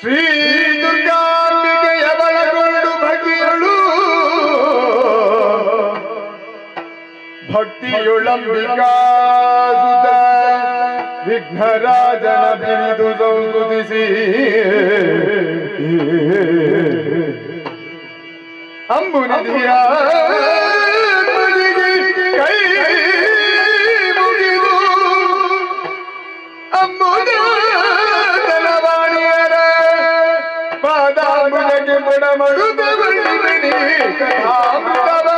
ಶ್ರೀ ದುರ್ಗಾಂಬಿಕೆಯ ಬಳಗೊಂಡು ಭಕ್ತಿಯಳು ಭಕ್ತಿಯುಳಂಬಿಕಾ ವಿಘ್ನರಾಜನ ಬಿರಿದು ಸಂತುತಿಸಿ ಅಂಬುನಿಧಿಯ ಕೈ ಮುಗಿದು ಅಂಬುದಲವಾಣಿಯರ ಪಾದಾಂಬುಜಗೆ ಬುಡಮಡುತ್ತ ಬಂದಿನಿ ಕಥಾಮೃತವ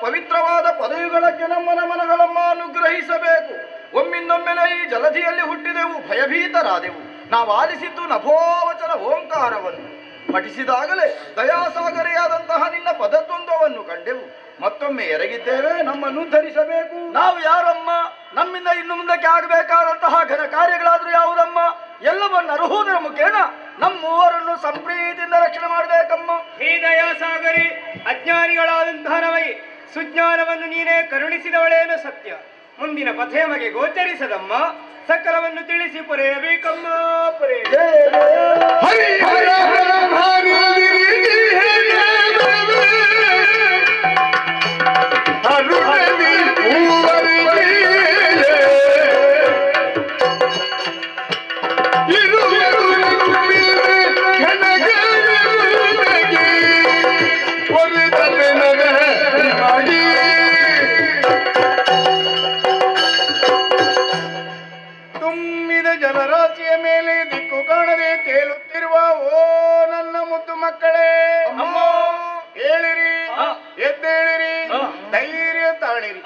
ಪವಿತ್ರವಾದ ಪದವಿಗಳಕ್ಕೆ ನಮ್ಮ ನಮನಗಳನ್ನು ಅನುಗ್ರಹಿಸಬೇಕು. ಒಮ್ಮಿಂದೊಮ್ಮೆಲೆ ಈ ಜಲಧಿಯಲ್ಲಿ ಹುಟ್ಟಿದೆವು, ಭಯಭೀತರಾದೆವು. ನಾವು ಆಲಿಸಿದ್ದು ನಭೋವಚನ ಓಂಕಾರವನ್ನು ಪಠಿಸಿದಾಗಲೇ ದಯಾಸಾಗರಿಯಾದಂತಹ ನಿನ್ನ ಪದದ್ವಂದ್ವವನ್ನು ಕಂಡೆವು. ಮತ್ತೊಮ್ಮೆ ಎರಗಿದ್ದೇವೆ, ನಮ್ಮನ್ನು ಧರಿಸಬೇಕು. ನಾವು ಯಾರಮ್ಮ? ನಮ್ಮಿಂದ ಇನ್ನು ಮುಂದಕ್ಕೆ ಆಗಬೇಕಾದಂತಹ ಘನ ಕಾರ್ಯಗಳಾದ್ರೂ ಯಾವುದಮ್ಮ? ಎಲ್ಲವನ್ನು ಅರ್ಹುವುದರ ಮುಖೇನ ನಮ್ಮೂವರನ್ನು ಸಂಪ್ರೀತಿಯಿಂದ ರಕ್ಷಣೆ ಮಾಡಬೇಕಮ್ಮ. ಹೇ ದಯಾಸಾಗರಿ, ಅಜ್ಞಾನಿಗಳಾದಂತಹ ನಮಗೆ ಸುಜ್ಞಾನವನ್ನು ನೀನೇ ಕರುಣಿಸಿದವಳೇನು ಸತ್ಯ. ಮುಂದಿನ ಪಥ ನಮಗೆ ಗೋಚರಿಸದಮ್ಮ. ಸಕಲವನ್ನು ತಿಳಿಸಿ ಪೊರೆಯಬೇಕಮ್ಮ ಪೊರೆ. ಹರಿ ಹರ ಹರ ಹರಿ ಅರುಣದಿ ಹೂವರಿಗೆ ಇರುವರು ಘನಘನವಾಗಿ ಒರೆದನೆನದ ಮಾಡಿ ತುಂಬಿದ ಜಲರಾಶಿಯ ಮೇಲೆ ದಿಕ್ಕು ಕಾಣದೆ ತೇಲುತ್ತಿರುವ ಓ ನನ್ನ ಮುದ್ದು ಮಕ್ಕಳೇ, ಹೇಳಿರಿ, ಎದ್ದೇಳಿರಿ, ಧೈರ್ಯ ತಾಳಿರಿ.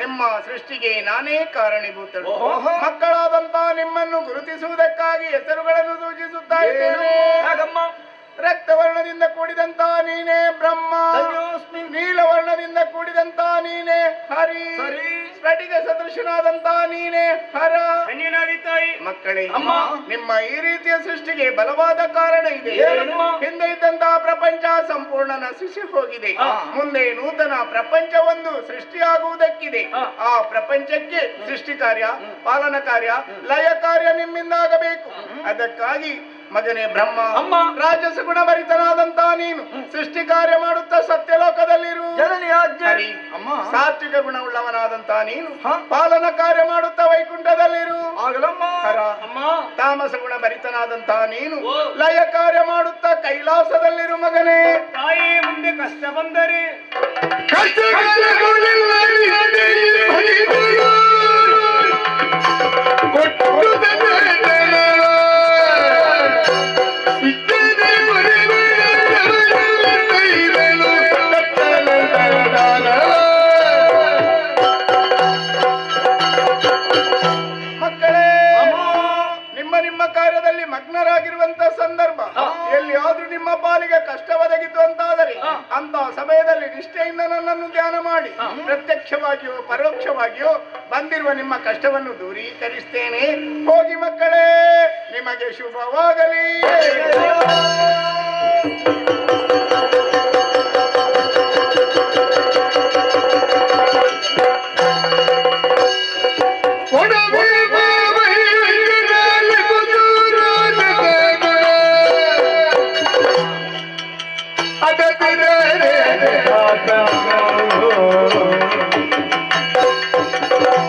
ನಿಮ್ಮ ಸೃಷ್ಟಿಗೆ ನಾನೇ ಕಾರಣೀಭೂತಳು. ಮಕ್ಕಳಾದಂತ ನಿಮ್ಮನ್ನು ಗುರುತಿಸುವುದಕ್ಕಾಗಿ ಹೆಸರುಗಳನ್ನು ಸೂಚಿಸುತ್ತಾ ಇದ್ದೇನೆ. ರಕ್ತವರ್ಣದಿಂದ ಕೂಡಿದಂತ ನೀನೇ ಬ್ರಹ್ಮ, ನೀಲವರ್ಣದಿಂದ ಕೂಡಿದಂತ ನೀನೇ ಹರಿ, ಸ್ಫಟಿಕ ಸದೃಶನಾದಂತ ನೀನೇ ಹರ. ಮಕ್ಕಳೇ, ನಿಮ್ಮ ಈ ರೀತಿಯ ಸೃಷ್ಟಿಗೆ ಬಲವಾದ ಕಾರಣ ಇದೆ. ಹಿಂದೆ ಇದ್ದಂತಹ ಪ್ರಪಂಚ ಸಂಪೂರ್ಣ ನಶಿಸಿ ಹೋಗಿದೆ. ಮುಂದೆ ನೂತನ ಪ್ರಪಂಚವೊಂದು ಸೃಷ್ಟಿಯಾಗುವುದಕ್ಕಿದೆ. ಆ ಪ್ರಪಂಚಕ್ಕೆ ಸೃಷ್ಟಿ ಕಾರ್ಯ, ಪಾಲನ ಕಾರ್ಯ, ಲಯ ಕಾರ್ಯ ನಿಮ್ಮಿಂದಾಗಬೇಕು. ಅದಕ್ಕಾಗಿ ಮಗನೇ ಬ್ರಹ್ಮ, ರಾಜಸ ಗುಣಭರಿತನಾದಂತ ನೀನು ಸೃಷ್ಟಿ ಕಾರ್ಯ ಮಾಡುತ್ತಾ ಸತ್ಯಲೋಕದಲ್ಲಿರು. ಹರಿ, ಸಾತ್ವಿಕ ಗುಣವುಳ್ಳವನಾದಂತ ನೀನು ಪಾಲನ ಕಾರ್ಯ ಮಾಡುತ್ತಾ ವೈಕುಂಠದಲ್ಲಿರು. ಹರ, ತಾಮಸ ಗುಣಭರಿತನಾದಂತ ನೀನು ಲಯ ಕಾರ್ಯ ಮಾಡುತ್ತಾ ಕೈಲಾಸದಲ್ಲಿರು. ಮಗನೇ, ತಾಯಿ ಮುಂದೆ ಕಷ್ಟ ಬಂದರೆ ಮಗ್ನರಾಗಿರುವಂತ ಸಂದರ್ಭ ಎಲ್ಲಿಯಾದ್ರೂ ನಿಮ್ಮ ಪಾಲಿಗೆ ಕಷ್ಟ ಒದಗಿತು ಅಂತಾದರೆ ಅಂತ ಸಮಯದಲ್ಲಿ ನಿಷ್ಠೆಯಿಂದ ನನ್ನನ್ನು ಧ್ಯಾನ ಮಾಡಿ ಪ್ರತ್ಯಕ್ಷವಾಗಿಯೋ ಪರೋಕ್ಷವಾಗಿಯೋ ಬಂದಿರುವ ನಿಮ್ಮ ಕಷ್ಟವನ್ನು ದೂರೀಕರಿಸ್ತೇನೆ. ಹೋಗಿ ಮಕ್ಕಳೇ, ನಿಮಗೆ ಶುಭವಾಗಲಿ.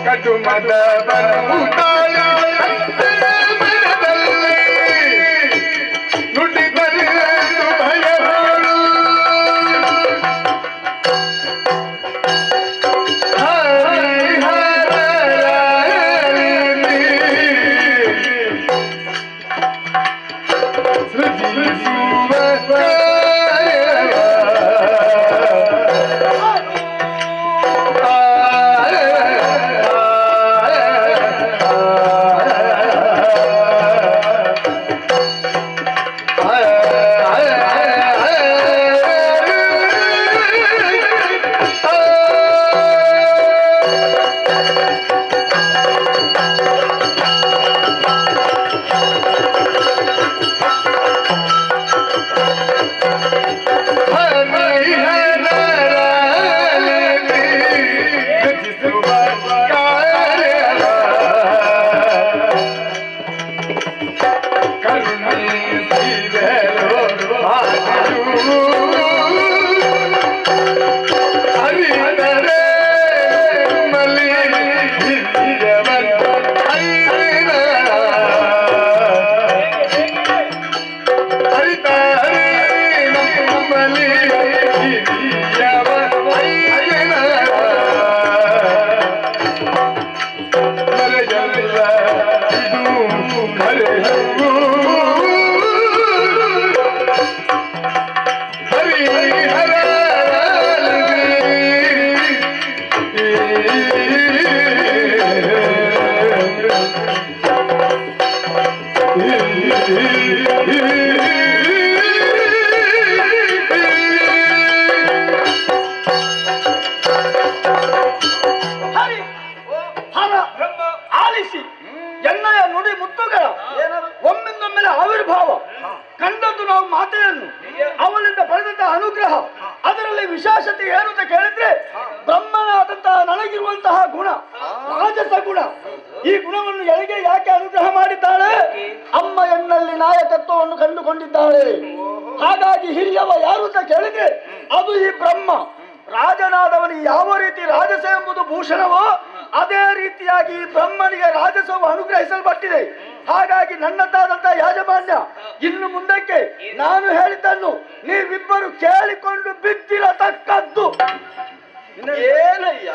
ಕಟುಮದ ಬರುತ್ತಾಯ ನುಡಿದಲ್ಲಿ ಭಯಗಳು ವಿಶೇಷತೆ ಏನು ಅಂತ ಕೇಳಿದ್ರೆ ಬ್ರಹ್ಮನಾದಂತಹ ನನಗಿರುವಂತಹ ಗುಣ ರಾಜಸ ಗುಣ ಈ ಗುಣವನ್ನು ಎಳೆಗೆ ಯಾಕೆ ಅನುಗ್ರಹ ಮಾಡಿದ್ದಾಳೆ? ಅಮ್ಮ ಎನ್ನಲ್ಲಿ ನಾಯಕತ್ವವನ್ನು ಕಂಡುಕೊಂಡಿದ್ದಾಳೆ. ಹಾಗಾಗಿ ಹಿರಿಯವ ಯಾರು ಅಂತ ಕೇಳಿದ್ರೆ ಅದು ಈ ಬ್ರಹ್ಮ. ರಾಜನಾದವನಿಗೆ ಯಾವ ರೀತಿ ರಾಜಸ ಎಂಬುದು ಭೂಷಣವೋ ಅದೇ ರೀತಿಯಾಗಿ ಈ ಬ್ರಹ್ಮನಿಗೆ ರಾಜಸವು ಅನುಗ್ರಹಿಸಲ್ಪಟ್ಟಿದೆ. ಹಾಗಾಗಿ ನನ್ನದಾದಂತಹ ಯಾಜಮಾನ್ಯ ಇನ್ನು ಮುಂದಕ್ಕೆ ನಾನು ಹೇಳಿದ್ದನ್ನು ನೀವಿಬ್ಬರು ಕೇಳಿಕೊಂಡು ಬಿದ್ದಿರತಕ್ಕದ್ದು. ಏನಯ್ಯ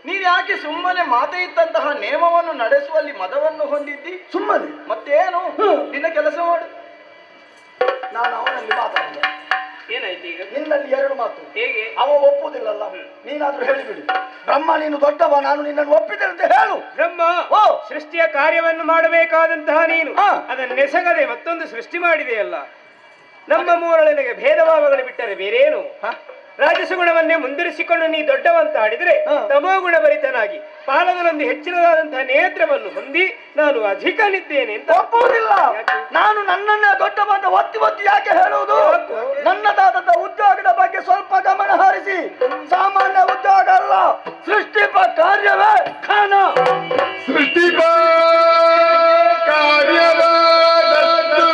ನೀನ್ ಯಾಕೆ ಸುಮ್ಮನೆ ಮಾತೆ ಇದ್ದಂತಹ ನೇಮವನ್ನು ನಡೆಸುವಲ್ಲಿ ಮದವನ್ನು ಹೊಂದಿದ್ದಿ? ಸುಮ್ಮನೆ ಮತ್ತೇನು ನಿನ್ನ ಕೆಲಸ ಮಾಡು. ನಾನು ಅವನಲ್ಲಿ ಮಾತಾಡಿದೆ. ಏನಾಯ್ತು ಈಗ? ನಿನ್ನಲ್ಲಿ ಎರಡು ಮಾತು. ಹೇಗೆ? ಅವ ಒಪ್ಪುವುದಿಲ್ಲಲ್ಲ. ನೀನಾದ್ರೂ ಹೇಳಿಬಿಡಿ. ಬ್ರಹ್ಮ ನೀನು ದೊಡ್ಡವ, ನಾನು ನಿನ್ನನ್ನು ಒಪ್ಪಿದೆ ಅಂತ ಹೇಳು. ಬ್ರಹ್ಮ ಓ ಸೃಷ್ಟಿಯ ಕಾರ್ಯವನ್ನು ಮಾಡಬೇಕಾದಂತಹ ನೀನು ಹಾ. ಅದನ್ನೆಸಗದೆ ಮತ್ತೊಂದು ಸೃಷ್ಟಿ ಮಾಡಿದೆಯಲ್ಲ. ನಮ್ಮ ಮೂರೊಳಗೆ ಭೇದ ಭಾವಗಳು ಬಿಟ್ಟರೆ ಬೇರೇನು? ರಾಜಸುಗುಣವನ್ನೇ ಮುಂದಿರಿಸಿಕೊಂಡು ನೀ ದೊಡ್ಡವಂತ ಆಡಿದರೆ ತಮೋಗುಣ ಭರಿತನಾಗಿ ಪಾಲದಲ್ಲೊಂದು ಹೆಚ್ಚಿನದಾದಂತಹ ನೇತ್ರವನ್ನು ಹೊಂದಿ ನಾನು ಅಧಿಕನಿದ್ದೇನೆ ಅಂತ ಒಪ್ಪುವುದಿಲ್ಲ. ನಾನು ನನ್ನನ್ನೇ ದೊಡ್ಡವ ಅಂತ ಒತ್ತಿ ಒತ್ತಿ ಯಾಕೆ ಹೇಳುವುದು? ನನ್ನದಾದಂತಹ ಉದ್ಯೋಗದ ಬಗ್ಗೆ ಸ್ವಲ್ಪ ಗಮನ ಹರಿಸಿ. ಸಾಮಾನ್ಯ ಉದ್ಯೋಗ ಅಲ್ಲ, ಸೃಷ್ಟಿಪ ಕಾರ್ಯವೇ ಖಾನ. ಸೃಷ್ಟಿಪ ಕಾರ್ಯವಾದದ್ದು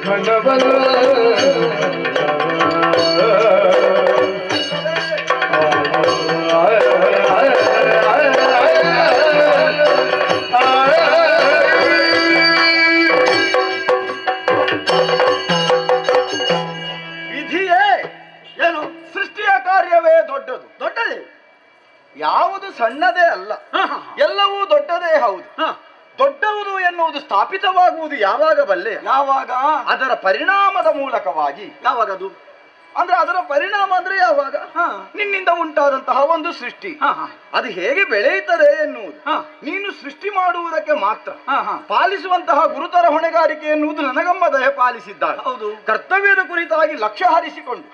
ಘನವಲ್ಲ. ವಿಧಿಯೇ ಏನು? ಸೃಷ್ಟಿಯ ಕಾರ್ಯವೇ ದೊಡ್ಡದು. ದೊಡ್ಡದೇ ಯಾವುದು ಸಣ್ಣದೇ ಅಲ್ಲ, ಎಲ್ಲವೂ ದೊಡ್ಡದೇ ಹೌದು. ದೊಡ್ಡವುದು ಎನ್ನುವುದು ಸ್ಥಾಪಿತವಾಗುವುದು ಯಾವಾಗ ಬಲ್ಲೆ? ಯಾವಾಗ? ಅದರ ಪರಿಣಾಮದ ಮೂಲಕವಾಗಿ. ಯಾವಾಗದು? ಅಂದ್ರೆ ಅದರ ಪರಿಣಾಮ ಅಂದ್ರೆ ಯಾವಾಗ? ನಿನ್ನಿಂದ ಉಂಟಾದಂತಹ ಒಂದು ಸೃಷ್ಟಿ ಅದು ಹೇಗೆ ಬೆಳೆಯುತ್ತದೆ ಎನ್ನುವುದು. ನೀನು ಸೃಷ್ಟಿ ಮಾಡುವುದಕ್ಕೆ ಮಾತ್ರ ಪಾಲಿಸುವಂತಹ ಗುರುತರ ಹೊಣೆಗಾರಿಕೆ ಎನ್ನುವುದು ನನಗಮ್ಮ ದಯ ಪಾಲಿಸಿದ್ದಾಳೆ. ಹೌದು. ಕರ್ತವ್ಯದ ಕುರಿತಾಗಿ ಲಕ್ಷ್ಯ ಹರಿಸಿಕೊಂಡು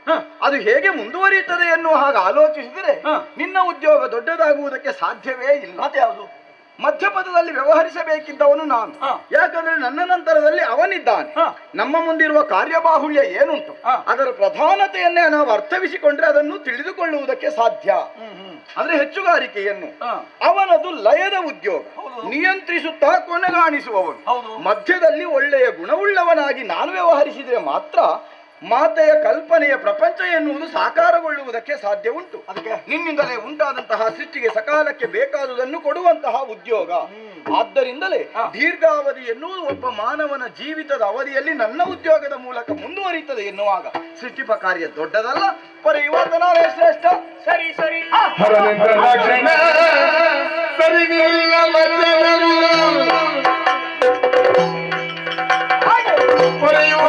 ಅದು ಹೇಗೆ ಮುಂದುವರಿಯುತ್ತದೆ ಎನ್ನುವ ಹಾಗೆ ಆಲೋಚಿಸಿದರೆ ನಿನ್ನ ಉದ್ಯೋಗ ದೊಡ್ಡದಾಗುವುದಕ್ಕೆ ಸಾಧ್ಯವೇ ಇಲ್ಲ. ಮತ್ತೆ ಯಾವುದು? ಮಧ್ಯಪಥದಲ್ಲಿ ವ್ಯವಹರಿಸಬೇಕಿದ್ದವನು ನಾನು. ಯಾಕಂದ್ರೆ ನನ್ನ ನಂತರದಲ್ಲಿ ಅವನಿದ್ದಾನೆ. ನಮ್ಮ ಮುಂದಿರುವ ಕಾರ್ಯಬಾಹುಳ್ಯ ಏನುಂಟು ಅದರ ಪ್ರಧಾನತೆಯನ್ನೇ ನಾವು ಅರ್ಥವಿಸಿಕೊಂಡ್ರೆ ಅದನ್ನು ತಿಳಿದುಕೊಳ್ಳುವುದಕ್ಕೆ ಸಾಧ್ಯ. ಅಂದ್ರೆ ಹೆಚ್ಚುಗಾರಿಕೆಯನ್ನು ಅವನದು ಲಯದ ಉದ್ಯೋಗ, ನಿಯಂತ್ರಿಸುತ್ತಾ ಕೊನೆಗಾಣಿಸುವವನು. ಮಧ್ಯದಲ್ಲಿ ಒಳ್ಳೆಯ ಗುಣವುಳ್ಳವನಾಗಿ ನಾನು ವ್ಯವಹರಿಸಿದರೆ ಮಾತ್ರ ಮಾತೆಯ ಕಲ್ಪನೆಯ ಪ್ರಪಂಚ ಎನ್ನುವುದು ಸಾಕಾರಗೊಳ್ಳುವುದಕ್ಕೆ ಸಾಧ್ಯ ಉಂಟು. ಅದಕ್ಕೆ ನಿನ್ನಿಂದಲೇ ಉಂಟಾದಂತಹ ಸೃಷ್ಟಿಗೆ ಸಕಾಲಕ್ಕೆ ಬೇಕಾದುದನ್ನು ಕೊಡುವಂತಹ ಉದ್ಯೋಗ. ಆದ್ದರಿಂದಲೇ ದೀರ್ಘಾವಧಿ ಎನ್ನುವುದು ಒಬ್ಬ ಮಾನವನ ಜೀವಿತದ ಅವಧಿಯಲ್ಲಿ ನನ್ನ ಉದ್ಯೋಗದ ಮೂಲಕ ಮುಂದುವರಿಯುತ್ತದೆ ಎನ್ನುವಾಗ ಸೃಷ್ಟಿಪ ಕಾರ್ಯ ದೊಡ್ಡದಲ್ಲ, ಪರಿವರ್ತನಾಲಯ ಶ್ರೇಷ್ಠ. ಸರಿ ಸರಿ ಹರನಿಂದ ಲಕ್ಷಣ ಸರಿಗಿಲ್ಲ ವಚನವು ಪಡೆಯುವ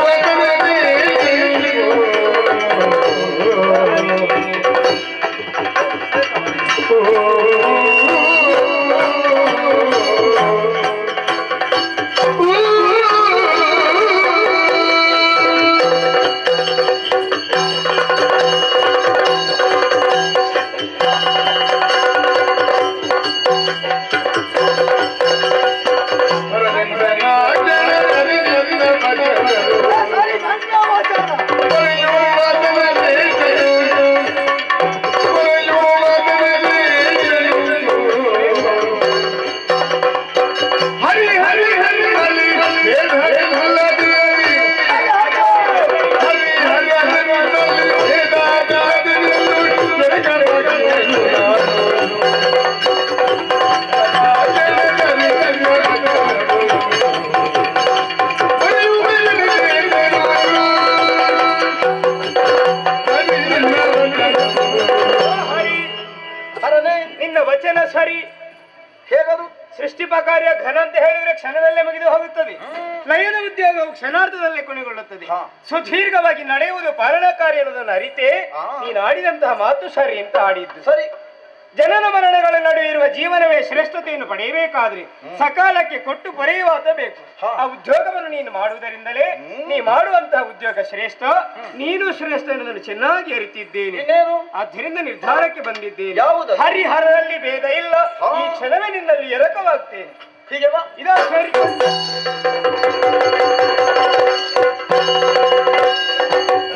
ನಿನ್ನ ವಚನ ಸರಿ. ಹೇಗದು? ಸೃಷ್ಟಿಪ ಕಾರ್ಯ ಘನ ಅಂತ ಹೇಳಿದ್ರೆ ಕ್ಷಣದಲ್ಲೇ ಮುಗಿದು ಹೋಗುತ್ತದೆ. ಲಯದ ಉದ್ಯೋಗವು ಕ್ಷಣಾರ್ಧದಲ್ಲೇ ಕೊನೆಗೊಳ್ಳುತ್ತದೆ. ಸುದೀರ್ಘವಾಗಿ ನಡೆಯುವುದು ಪಾಲನಾ ಕಾರ್ಯ ಎನ್ನುವುದನ್ನು ಅರಿತೆ ನೀನು ಆಡಿದಂತಹ ಮಾತು ಸರಿ ಅಂತ ಆಡಿದ್ದು. ಸರಿ. ಜನನ ಮರಣಗಳ ನಡುವೆ ಇರುವ ಜೀವನವೇ ಶ್ರೇಷ್ಠತೆಯನ್ನು ಪಡೆಯಬೇಕಾದ್ರೆ ಸಕಾಲಕ್ಕೆ ಕೊಟ್ಟು ಪಡೆಯುವಾತ ಬೇಕು. ಆ ಉದ್ಯೋಗವನ್ನು ನೀನು ಮಾಡುವುದರಿಂದಲೇ ನೀ ಮಾಡುವಂತಹ ಉದ್ಯೋಗ ಶ್ರೇಷ್ಠ, ನೀನು ಶ್ರೇಷ್ಠ ಎನ್ನುವುದನ್ನು ಚೆನ್ನಾಗಿ ಅರಿತಿದ್ದೇನೆ. ಆದ್ದರಿಂದ ನಿರ್ಧಾರಕ್ಕೆ ಬಂದಿದ್ದೇನೆ. ಯಾವುದು? ಹರಿಹರದಲ್ಲಿ ಭೇದ ಇಲ್ಲ, ಈ ಕ್ಷಣವೇ ನಿನ್ನಲ್ಲಿ ಎರಕವಾಗ್ತೇನೆ. ಹೀಗೆ ಇದಾ ಸರಿ.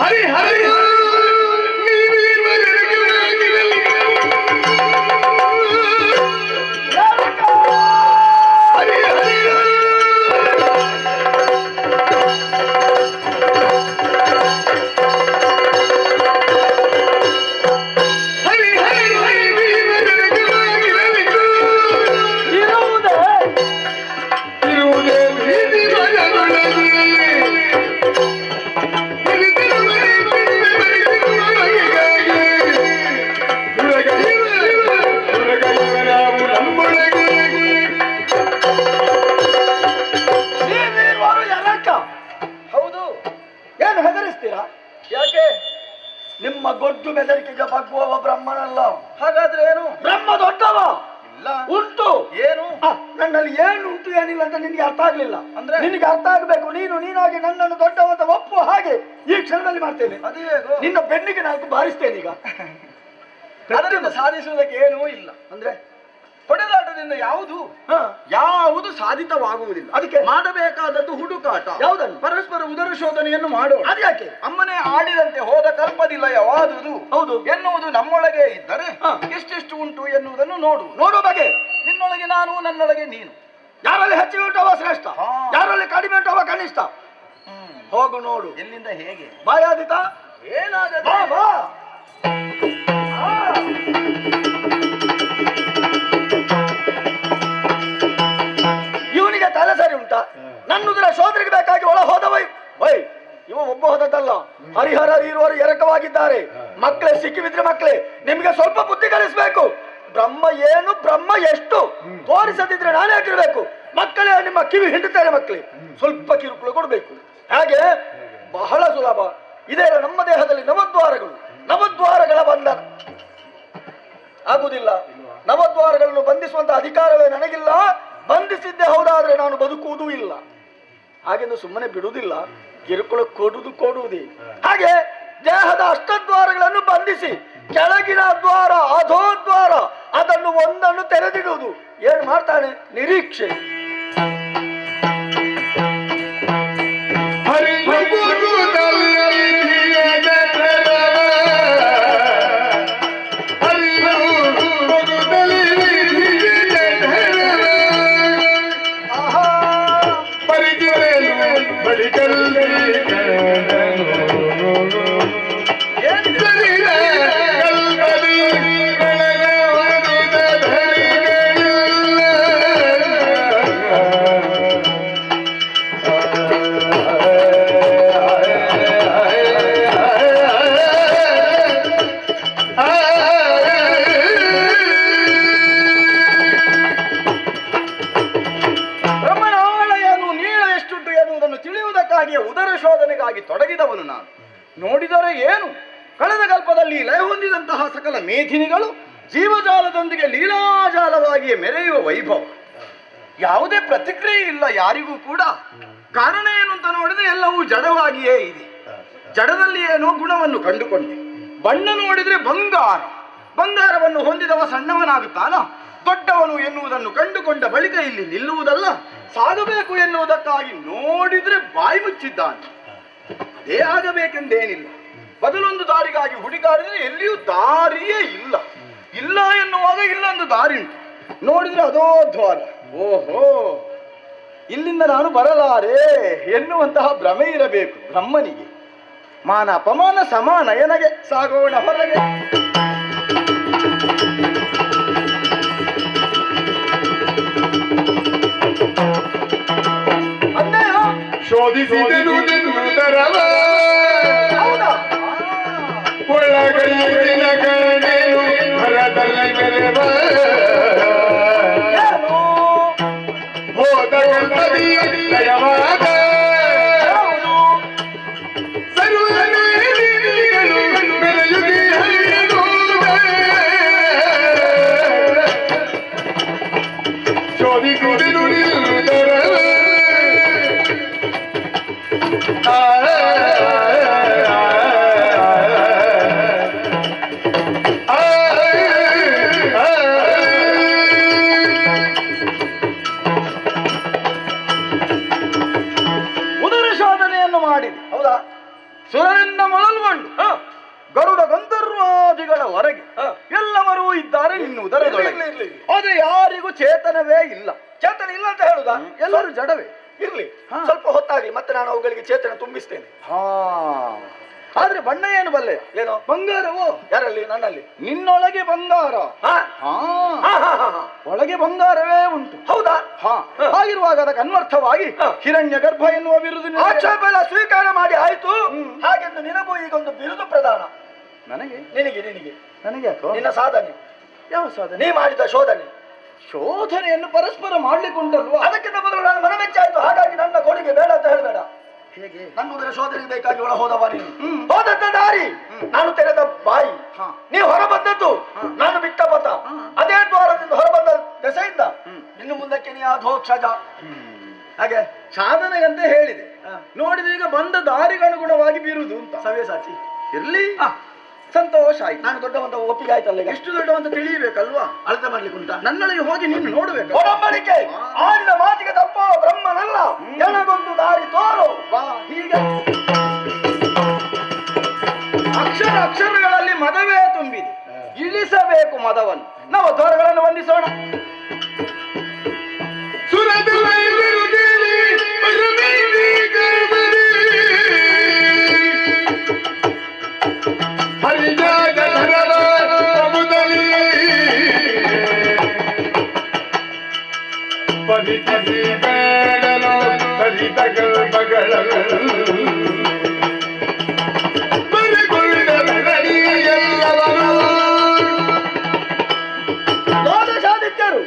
ಹರಿ ಹರಿ ನಿಮ್ಮ ಗೊಡ್ಡು ಬೆದರಿಕೆಗೆ ಬಗ್ಗುವವ ಬ್ರಹ್ಮನಲ್ಲ. ಹಾಗಾದ್ರೆ ಏನು? ಬ್ರಹ್ಮ ದೊಡ್ಡವ ಇಲ್ಲ ಉಂಟು. ಏನು? ನನ್ನಲ್ಲಿ ಏನು ಉಂಟು ಏನಿಲ್ಲ ಅಂತ ನಿನಗೆ ಅರ್ಥ ಆಗ್ಲಿಲ್ಲ. ಅಂದ್ರೆ ನಿನಗೆ ಅರ್ಥ ಆಗ್ಬೇಕು. ನೀನಾಗಿ ನನ್ನನ್ನು ದೊಡ್ಡವಂತ ಒಪ್ಪು ಹಾಗೆ ಈ ಕ್ಷಣದಲ್ಲಿ ಮಾಡ್ತೇನೆ. ಅದು ಹೇಗೋ? ನಿನ್ನ ಬೆನ್ನಿಗೆ ನಾನು ಬಾರಿಸ್ತೇನೆ ಈಗ. ಅದರಿಂದ ಸಾಧಿಸುವುದಕ್ಕೆ ಏನೂ ಇಲ್ಲ. ಅಂದ್ರೆ ಹೊಡೆದಾಟದಿಂದ ಯಾವುದು ಸಾಧಿತವಾಗುವುದಿಲ್ಲ. ಅದಕ್ಕೆ ಮಾಡಬೇಕಾದದ್ದು ಹುಡುಕಾಟ. ಯಾವುದನ್ನು? ಪರಸ್ಪರ ಉದರ ಶೋಧನೆಯನ್ನು ಮಾಡೋಣ. ಅದ್ಯಾಕೆ? ಅಮ್ಮನೆ ಆಡಿದಂತೆ ಹೋದ ಕಲ್ಪದಿಲ್ಲ ಯಾವಾದುದು ಹೌದು ಎನ್ನುವುದು ನಮ್ಮೊಳಗೆ ಇದ್ದರೆ ಎಷ್ಟೆಷ್ಟು ಉಂಟು ಎನ್ನುವುದನ್ನು ನೋಡುವ ಬಗೆ. ನಿನ್ನೊಳಗೆ ನಾನು, ನನ್ನೊಳಗೆ ನೀನು. ಯಾರಲ್ಲಿ ಹೆಚ್ಚಿಗೆ ಉಂಟವ ಶ್ರೇಷ್ಠ, ಯಾರಲ್ಲಿ ಕಡಿಮೆ ಉಂಟವ ಕನಿಷ್ಠ. ಹೋಗು ನೋಡು. ಎಲ್ಲಿಂದ ಹೇಗೆ? ಬಾಯಾದಿತ ಏನಾಗದ? ಇವನಿಗೆ ತಲೆ ಸರಿ ಉಂಟಾ? ನನ್ನುದರ ಶೋಧನೆಗೆ ಬೇಕಾಗಿ ಒಳ ಹೋದವೈ ಇವ ಒಬ್ಬ ಹೋದದ್ದಲ್ಲ. ಹರಿಹರ ಇರುವರು ಎರಕವಾಗಿದ್ದಾರೆ. ಮಕ್ಕಳೇ ಸಿಕ್ಕಿಬಿದ್ರೆ ಮಕ್ಕಳೇ, ನಿಮ್ಗೆ ಸ್ವಲ್ಪ ಬುದ್ಧಿ ಕಲಿಸ್ಬೇಕು. ಬ್ರಹ್ಮ ಏನು, ಬ್ರಹ್ಮ ಎಷ್ಟು ತೋರಿಸದಿದ್ರೆ ನಾನೇ ಆಗಿರ್ಬೇಕು. ಮಕ್ಕಳೇ ನಿಮ್ಮ ಕಿವಿ ಹಿಂಡುತ್ತಾರೆ. ಮಕ್ಕಳೇ ಸ್ವಲ್ಪ ಕಿರುಕುಳ ಕೊಡ್ಬೇಕು. ಹಾಗೆ ಬಹಳ ಸುಲಭ. ಇದೇ ನಮ್ಮ ದೇಹದಲ್ಲಿ ನವದ್ವಾರಗಳ ಬಂಧನ ಆಗುವುದಿಲ್ಲ. ನವದ್ವಾರಗಳನ್ನು ಬಂಧಿಸುವಂತ ಅಧಿಕಾರವೇ ನನಗಿಲ್ಲ. ಬಂಧಿಸಿದ್ದೆ ಹೌದಾದ್ರೆ ನಾನು ಬದುಕುವುದೂ ಇಲ್ಲ. ಹಾಗೆಂದು ಸುಮ್ಮನೆ ಬಿಡುವುದಿಲ್ಲ. ಕಿರುಕುಳ ಕೊಡುವುದೇ. ಹಾಗೆ ದೇಹದ ಅಷ್ಟದ್ವಾರಗಳನ್ನು ಬಂಧಿಸಿ ಕೆಳಗಿನ ದ್ವಾರ ಅಧೋದ್ವಾರ ಅದನ್ನು ಒಂದನ್ನು ತೆರೆದಿಡುವುದು. ಏನು ಮಾಡ್ತಾನೆ? ನಿರೀಕ್ಷೆ. ಉದರ ಶೋಧನೆಗಾಗಿ ತೊಡಗಿದವನು ನಾನು. ನೋಡಿದರೆ ಏನು, ಕಳೆದ ಕಲ್ಪದಲ್ಲಿ ಲಯ ಹೊಂದಿದಂತಹ ಸಕಲ ಮೇಧಿನಿಗಳು ಜೀವಜಾಲದೊಂದಿಗೆ ಲೀಲಾಜಾಲವಾಗಿ ಮೆರೆಯುವ ವೈಭವ. ಯಾವುದೇ ಪ್ರತಿಕ್ರಿಯೆ ಇಲ್ಲ ಯಾರಿಗೂ ಕೂಡ. ಕಾರಣ ಏನು ಅಂತ ನೋಡಿದ್ರೆ ಎಲ್ಲವೂ ಜಡವಾಗಿಯೇ ಇದೆ. ಜಡದಲ್ಲಿ ಏನೋ ಗುಣವನ್ನು ಕಂಡುಕೊಂಡೆ. ಬಣ್ಣ ನೋಡಿದ್ರೆ ಬಂಗಾರವನ್ನು ಹೊಂದಿದವ ಸಣ್ಣವನಾಗುತ್ತಾನ. ದೊಡ್ಡವನು ಎನ್ನುವುದನ್ನು ಕಂಡುಕೊಂಡ ಬಳಿಕ ಇಲ್ಲಿ ನಿಲ್ಲುವುದಲ್ಲ, ಸಾಗಬೇಕು ಎನ್ನುವುದಕ್ಕಾಗಿ ನೋಡಿದ್ರೆ ಬಾಯಿ ಮುಚ್ಚಿದ್ದಾನೆ. ಅದೇ ಆಗಬೇಕೆಂದೇನಿಲ್ಲ. ಬದಲೊಂದು ದಾರಿಗಾಗಿ ಹುಡುಕಾಡಿದ್ರೆ ಎಲ್ಲಿಯೂ ದಾರಿಯೇ ಇಲ್ಲ. ಇಲ್ಲ ಎನ್ನುವಾಗ ಇಲ್ಲೊಂದು ದಾರಿ ಉಂಟು. ನೋಡಿದ್ರೆ ಅದೋ ದ್ವಾರ. ಓಹೋ, ಇಲ್ಲಿಂದ ನಾನು ಬರಲಾರೆ ಎನ್ನುವಂತಹ ಭ್ರಮೆ ಇರಬೇಕು ಬ್ರಹ್ಮನಿಗೆ. ಮಾನ ಅಪಮಾನ ಸಮಾನ ಎನಗೆ, ಸಾಗೋಣ ಹೊರಗೆ. ಶೋಧಿಸಿದನು ನಿನ್ನುದರವ ಒಳಗೈದಿನ ಕಣ್ಣೇನು ಭರದಲ್ಲಿ ಮೆರೆವ ಚೇತನವೇ ಇಲ್ಲ. ಚೇತನ ಇಲ್ಲ ಅಂತ ಹೇಳುದಾ? ಎಲ್ಲರೂ ಜಡವೇ. ಇರ್ಲಿ, ಹಾ. ಸ್ವಲ್ಪ ಹೊತ್ತಾಗ್ಲಿ, ಮತ್ತೆ ನಾನು ಅವುಗಳಿಗೆ ಚೇತನ ತುಂಬಿಸ್ತೇನೆ. ಹಾ, ಆದ್ರೆ ಬಣ್ಣ ಏನು ಬಲ್ಲೆ? ಏನೋ ಬಂಗಾರವೋ? ಯಾರಲ್ಲಿ? ನನ್ನಲ್ಲಿ. ನಿನ್ನೊಳಗೆ ಬಂಗಾರ. ಹಾ? ಹಾ, ಹಾ, ಹಾ, ಹಾ, ಹಾ. ಒಳಗೆ ಬಂಗಾರವೇ ಉಂಟು. ಹೌದಾ? ಹಾ, ಹಾಗಿರುವಾಗ ಅದಕ್ಕೆ ಅನ್ವರ್ಥವಾಗಿ ಹಿರಣ್ಯ ಗರ್ಭ ಎನ್ನುವ ಬಿರುದು ನಿನಗೆ- ಆಕ್ಷೇಪ ಎಲ್ಲ ಸ್ವೀಕಾರ ಮಾಡಿ ಆಯ್ತು. ಹಾಗೆಂದು ನಿನಗೂ ಈಗ ಒಂದು ಬಿರುದು ಪ್ರಧಾನ. ನನಗೆ? ನಿನಗೆ ನಿನಗೆ ನನಗೆ ಯಾಕೋ? ನಿನ್ನ ಸಾಧನೆ, ಯಾವ ಸಾಧನೆ? ನೀ ಮಾಡಿದ ಶೋಧನೆ, ಶೋಧನೆಯನ್ನು ಪರಸ್ಪರ ಮಾಡ್ಲಿಕ್ಕೆ ಉಂಟಲ್ವಾ? ಅದಕ್ಕಿಂತ ಮೊದಲು ನಾನು ಮನಮೆಚ್ಚಾಯ್ತು. ಹಾಗಾಗಿ ನನ್ನ ಕೊಡುಗೆ ಬೇಡ ಅಂತ ಹೇಳಬೇಡ. ಹೇಗೆ? ನನ್ನುದರ ಶೋಧನೆಗೆ ಬೇಕಾಗಿ ಒಳ ಹೋದವ ನೀನು. ಹೋದದ್ದ ದಾರಿ ನಾನು ತೆರೆದ ಬಾಯಿ, ಹಾ. ನೀವು ಹೊರ ಬಂದದ್ದು ನಾನು ಬಿಟ್ಟ ಪಥ. ಅದೇ ದ್ವಾರದಿಂದ ಹೊರ ಬಂದ ದೆಸೆಯಿಂದ ಇನ್ನು ಮುಂದಕ್ಕೆ ನೀ ಅಧೋಕ್ಷಜ. ಹಾಗೆ ಸಾಧನೆಗಂತ ಹೇಳಿದೆ. ನೋಡಿದ್ರೆ ಈಗ ಬಂದ ದಾರಿಗನುಗುಣವಾಗಿ ಬೀರುದು ಅಂತ. ಸವ್ಯಸಾಚಿ ಇರ್ಲಿ, ಸಂತೋಷ ಆಯ್ತು. ನಾನು ದೊಡ್ಡವಂತ ಒಪ್ಪಿಗೆ ಆಯ್ತಲ್ಲ. ಈಗ ಎಷ್ಟು ದೊಡ್ಡವಂತ ತಿಳಿಯಬೇಕಲ್ವಾ? ಅಳತೆ ಮಾಡ್ಲಿಕ್ಕೆ ಉಂಟಾ? ನನ್ನೊಳಗೆ ಹೋಗಿ ನೀನು ನೋಡ್ಬೇಕು. ಒಡಂಬಡಿಕೆ ಆಡಿದ ಮಾತಿಗೆ ತಪ್ಪೋ ಬ್ರಹ್ಮನಲ್ಲ. ಎನಗೊಂದು ದಾರಿ ತೋರು. ಬಾ, ಹೀಗೆ ಅಕ್ಷರ ಅಕ್ಷರಗಳಲ್ಲಿ ಮದವೇ ತುಂಬಿದೆ. ಇಳಿಸಬೇಕು ಮದವನ್ನು. ನಾವು ದ್ವಾರಗಳನ್ನು ವಂದಿಸೋಣ. ದ್ವಾದಶಾದಿತ್ಯರು,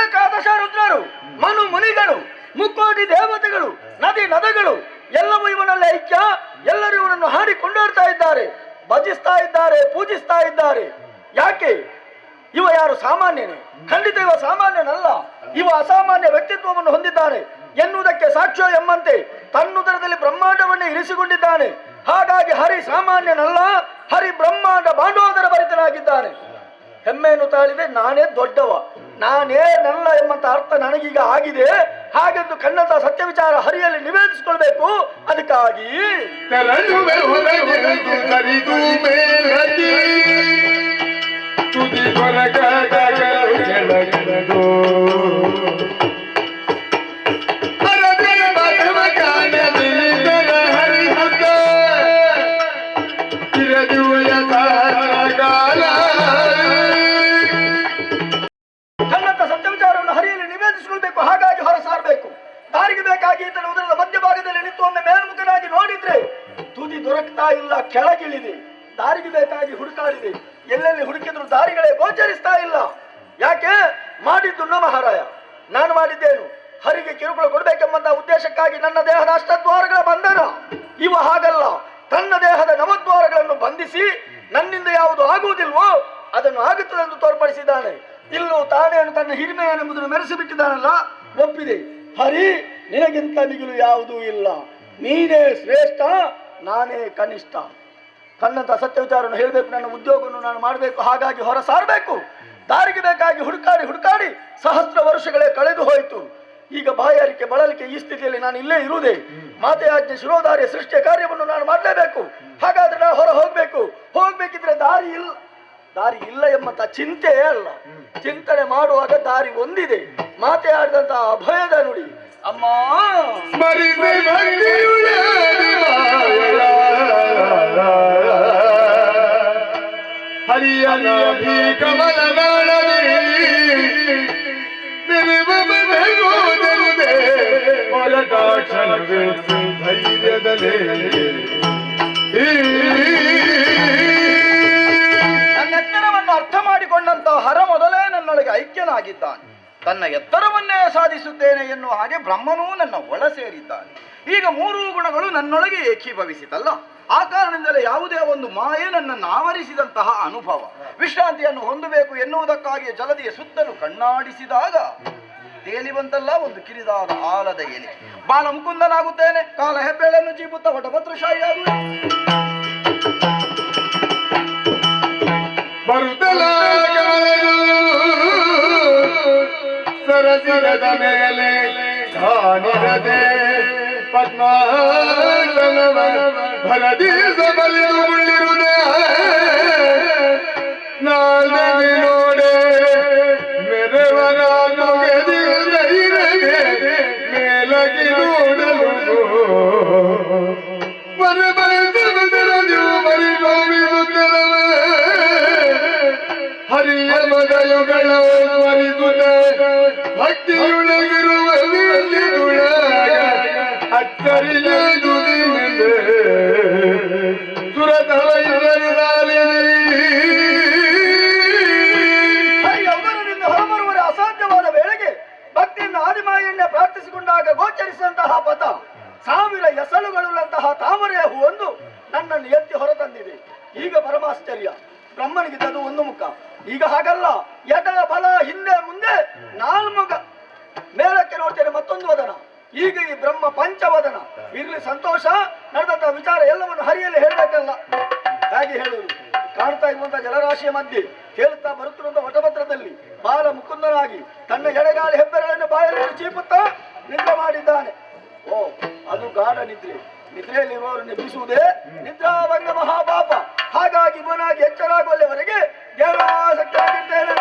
ಏಕಾದಶ ರುದ್ರರು, ಮನು ಮುನಿಗಳು, ಮುಕ್ಕೋಟಿ ದೇವತೆಗಳು, ನದಿ ನದಗಳು ಎಲ್ಲವೂ ಇವನಲ್ಲಿ ಐಕ್ಯ. ಎಲ್ಲರೂ ಇವನನ್ನು ಹಾಡಿ ಕೊಂಡಾಡ್ತಾ ಇದ್ದಾರೆ, ಭಜಿಸ್ತಾ ಇದ್ದಾರೆ, ಪೂಜಿಸ್ತಾ ಇದ್ದಾರೆ. ಯಾಕೆ? ಇವ ಯಾರು ಸಾಮಾನ್ಯನೇ? ಖಂಡಿತ ಇವ ಸಾಮಾನ್ಯನಲ್ಲ. ಇವ ಅಸಾಮಾನ್ಯ ವ್ಯಕ್ತಿತ್ವವನ್ನು ಹೊಂದಿದ್ದಾನೆ ಎನ್ನುವುದಕ್ಕೆ ಸಾಕ್ಷ್ಯ ಎಂಬಂತೆ ತನ್ನುದರದಲ್ಲಿ ಬ್ರಹ್ಮಾಂಡವನ್ನೇ ಇರಿಸಿಕೊಂಡಿದ್ದಾನೆ. ಹಾಗಾಗಿ ಹರಿ ಸಾಮಾನ್ಯನಲ್ಲ, ಹರಿ ಬ್ರಹ್ಮಾಂಡ ಬಾಂಡೋದರ ಭರಿತನಾಗಿದ್ದಾನೆ. ಹೆಮ್ಮೆಯನ್ನು ತಾಳಿದೆ ನಾನೇ ದೊಡ್ಡವ, ನಾನೇನಲ್ಲ ಎಂಬಂತ ಅರ್ಥ ನನಗೀಗ ಆಗಿದೆ. ಹಾಗೆಂದು ಕನ್ನಡ ಸತ್ಯ ವಿಚಾರ ಹರಿಯಲ್ಲಿ ನಿವೇದಿಸಿಕೊಳ್ಬೇಕು. ಅದಕ್ಕಾಗಿ ಕನ್ನಡ ಸತ್ಯ ವಿಚಾರವನ್ನು ಹರಿಯಲ್ಲಿ ನಿವೇದಿಸಿಕೊಳ್ಬೇಕು. ಹಾಗಾಗಿ ಹೊರ ಸಾರಬೇಕು. ದಾರಿಗೆ ಬೇಕಾಗಿ ಈತನ ಉದರದ ಮಧ್ಯಭಾಗದಲ್ಲಿ ನಿಂತು ಒಮ್ಮೆ ಮೇಲ್ಮುಖನಾಗಿ ನೋಡಿದ್ರೆ ತುದಿ ದೊರಕ್ತಾ ಇಲ್ಲ, ಕೆಳಗಿಳಿದೆ. ದಾರಿಗೆ ಬೇಕಾಗಿ ಹುಡುಕಾಡಿದೆ, ಎಲ್ಲೆಲ್ಲಿ ಹುಡುಕಿದ್ರು ದಾರಿಗಳೇ ಗೋಚರಿಸ್ತಾ ಇಲ್ಲ. ಯಾಕೆ? ಮಾಡಿದ್ದು ಮಹಾರಾಯ, ನಾನು ಮಾಡಿದ್ದೇನು? ಹರಿಗೆ ಕಿರುಕುಳ ಕೊಡಬೇಕೆಂಬಂತ ಉದ್ದೇಶಕ್ಕಾಗಿ ನನ್ನ ದೇಹದ ಅಷ್ಟದ್ವಾರಗಳ ಬಂಧನ. ಇವ ಹಾಗಲ್ಲ, ತನ್ನ ದೇಹದ ನವದ್ವಾರಗಳನ್ನು ಬಂಧಿಸಿ ನನ್ನಿಂದ ಯಾವುದು ಆಗುವುದಿಲ್ವೋ ಅದನ್ನು ಆಗುತ್ತದೆಂದು ತೋರ್ಪಡಿಸಿದ್ದಾನೆ. ಇಲ್ಲೂ ತಾನೇನು ತನ್ನ ಹಿರಿಮೆಯನ್ನೆಂಬುದನ್ನು ಮೆರೆಸಿಬಿಟ್ಟಿದ್ದಾನಲ್ಲ. ಒಪ್ಪಿದೆ, ಹರಿ ನಿನಗಿಂತ ಮಿಗಿಲು ಯಾವುದೂ ಇಲ್ಲ, ನೀನೇ ಶ್ರೇಷ್ಠ, ನಾನೇ ಕನಿಷ್ಠ. ತನ್ನಂತ ಸತ್ಯ ವಿಚಾರವನ್ನು ಹೇಳಬೇಕು, ನನ್ನ ಉದ್ಯೋಗವನ್ನು ನಾನು ಮಾಡಬೇಕು. ಹಾಗಾಗಿ ಹೊರ ಸಾರಬೇಕು. ದಾರಿಗೆ ಬೇಕಾಗಿ ಹುಡುಕಾಡಿ ಹುಡುಕಾಡಿ ಸಹಸ್ರ ವರ್ಷಗಳೇ ಕಳೆದು ಹೋಯಿತು. ಈಗ ಬಾಯಾರಿಕೆ ಬಳಲಿಕೆ ಈ ಸ್ಥಿತಿಯಲ್ಲಿ ನಾನು ಇಲ್ಲೇ ಇರುವುದೇ. ಮಾತೆಯಾಜ್ಞೆ ಶಿರೋಧಾರ್ಯ ಸೃಷ್ಟಿಯ ಕಾರ್ಯವನ್ನು ನಾನು ಮಾಡಲೇಬೇಕು. ಹಾಗಾದ್ರೆ ನಾನು ಹೊರ ಹೋಗ್ಬೇಕು. ಹೋಗ್ಬೇಕಿದ್ರೆ ದಾರಿ ಇಲ್ಲ ಎಂಬಂತ ಚಿಂತೆ ಅಲ್ಲ, ಚಿಂತನೆ ಮಾಡುವಾಗ ದಾರಿ ಒಂದಿದೆ. ಮಾತೆ ಆಡಿದಂತ ಅಭಯದ ನುಡಿ ಅಮ್ಮ ಹರಿಯಲಿ ಕಮಲ ನನ್ನ ಎತ್ತರವನ್ನು ಅರ್ಥ ಮಾಡಿಕೊಂಡಂತ ಹರ ಮೊದಲೇ ನನ್ನೊಳಗೆ ಐಕ್ಯನಾಗಿದ್ದಾನೆ. ತನ್ನ ಎತ್ತರವನ್ನೇ ಸಾಧಿಸುತ್ತೇನೆ ಎನ್ನುವ ಹಾಗೆ ಬ್ರಹ್ಮನೂ ನನ್ನ ಒಳ ಸೇರಿದ್ದಾನೆ. ಈಗ ಮೂರೂ ಗುಣಗಳು ನನ್ನೊಳಗೆ ಏಕೀಭವಿಸಿತಲ್ಲ, ಆ ಕಾರಣದಿಂದಲೇ ಯಾವುದೇ ಒಂದು ಮಾಯೆ ನನ್ನನ್ನು ಆವರಿಸಿದಂತಹ ಅನುಭವ. ವಿಶ್ರಾಂತಿಯನ್ನು ಹೊಂದಬೇಕು ಎನ್ನುವುದಕ್ಕಾಗಿ ಜಲದಿಯ ಸುತ್ತಲೂ ಕಣ್ಣಾಡಿಸಿದಾಗ ತೇಲಿ ಬಂತಲ್ಲ ಒಂದು ಕಿರಿದಾದ ಆಲದ ಎಲೆ. ಬಾಲ ಮುಕುಂದನಾಗುತ್ತೇನೆ, ಕಾಲ ಹೆಬ್ಬೆಳೆಯನ್ನು ಜೀಬುತ್ತ ವಟಪತ್ರಶಾಹಿಯಾಗುವೆ. ಸರಸಿರದ ಮೇಲೆ ಪದ್ಮಾಸನವ ಭರದೀಸಬಲಿ ಉಳ್ಳಿರುವುದೇ ನಾಳೆ ನೋಡೆ ಮೆರವನಾನುಗೆ ಯಮದಯುಗಳ ಸ್ಮರಿಸುತ್ತ ಭಕ್ತಿಯುಳಗಿರುವ ಅಚ್ಚರಿಯದು ಸುರತವ ಅವರದಿಂದ ಹೊರಬರುವರೆ ಅಸಾಧ್ಯವಾದ ವೇಳೆಗೆ ಭಕ್ತಿಯಿಂದ ಆದಿಮಾಯನ್ನೇ ಪ್ರಾರ್ಥಿಸಿಕೊಂಡಾಗ ಗೋಚರಿಸಿದಂತಹ ಪಥ 1000 ಎಸಳುಗಳುಳ್ಳಂತಹ ತಾಮರೆಯ ಹೂವೊಂದು ನನ್ನನ್ನು ಎತ್ತಿ ಹೊರತಂದಿದೆ. ಈಗ ಪರಮಾಶ್ಚರ್ಯ, ಬ್ರಹ್ಮನಿಗಿದ್ದದು ಒಂದು ಮುಖ, ಈಗ ಹಾಗಲ್ಲ, ಎಡ ಬಲ ಹಿಂದೆ ಮುಂದೆ 4 ಮುಖ, ಮೇಲಕ್ಕೆ ನೋಡ್ತೇನೆ ಮತ್ತೊಂದು ವದನ, ಈಗ ಈ ಬ್ರಹ್ಮ ಪಂಚವದನ. ಇರ್ಲಿ ಸಂತೋಷ, ನಡೆದಂತಹ ವಿಚಾರ ಎಲ್ಲವನ್ನು ಹರಿಯಲ್ಲಿ ಹೇಳಬೇಕಲ್ಲ, ಹಾಗೆ ಹೇಳುವುದು. ಕಾಣ್ತಾ ಇರುವಂತಹ ಜಲರಾಶಿಯ ಮಧ್ಯೆ ಕೇಳುತ್ತಾ ಬರುತ್ತಿರುವಂತಹ ವಟಭದ್ರದಲ್ಲಿ ಬಾಲ ಮುಕುಂದನಾಗಿ ತನ್ನ ಎಡಗಾಲಿ ಹೆಬ್ಬೆರಳನ್ನು ಬಾಯಲ್ಲಿ ಚೀಪುತ್ತಾ ನಿದ್ರೆ ಮಾಡಿದ್ದಾನೆ. ಓ, ಅದು ಗಾಢ ನಿದ್ರೆ. ನಿದ್ರೆಯಲ್ಲಿರುವವರು ನಿದ್ರಿಸುವುದೇ ನಿದ್ರಾಭಂಗ ಮಹಾಪಾಪ. ಹಾಗಾಗಿ ಇವನಾಗಿ ಎಚ್ಚರಾಗುವಲ್ಲಿವರೆಗೆ ಜ್ಞಾನಾಸಕ್ತನಾಗಿದ್ದೇನೆ.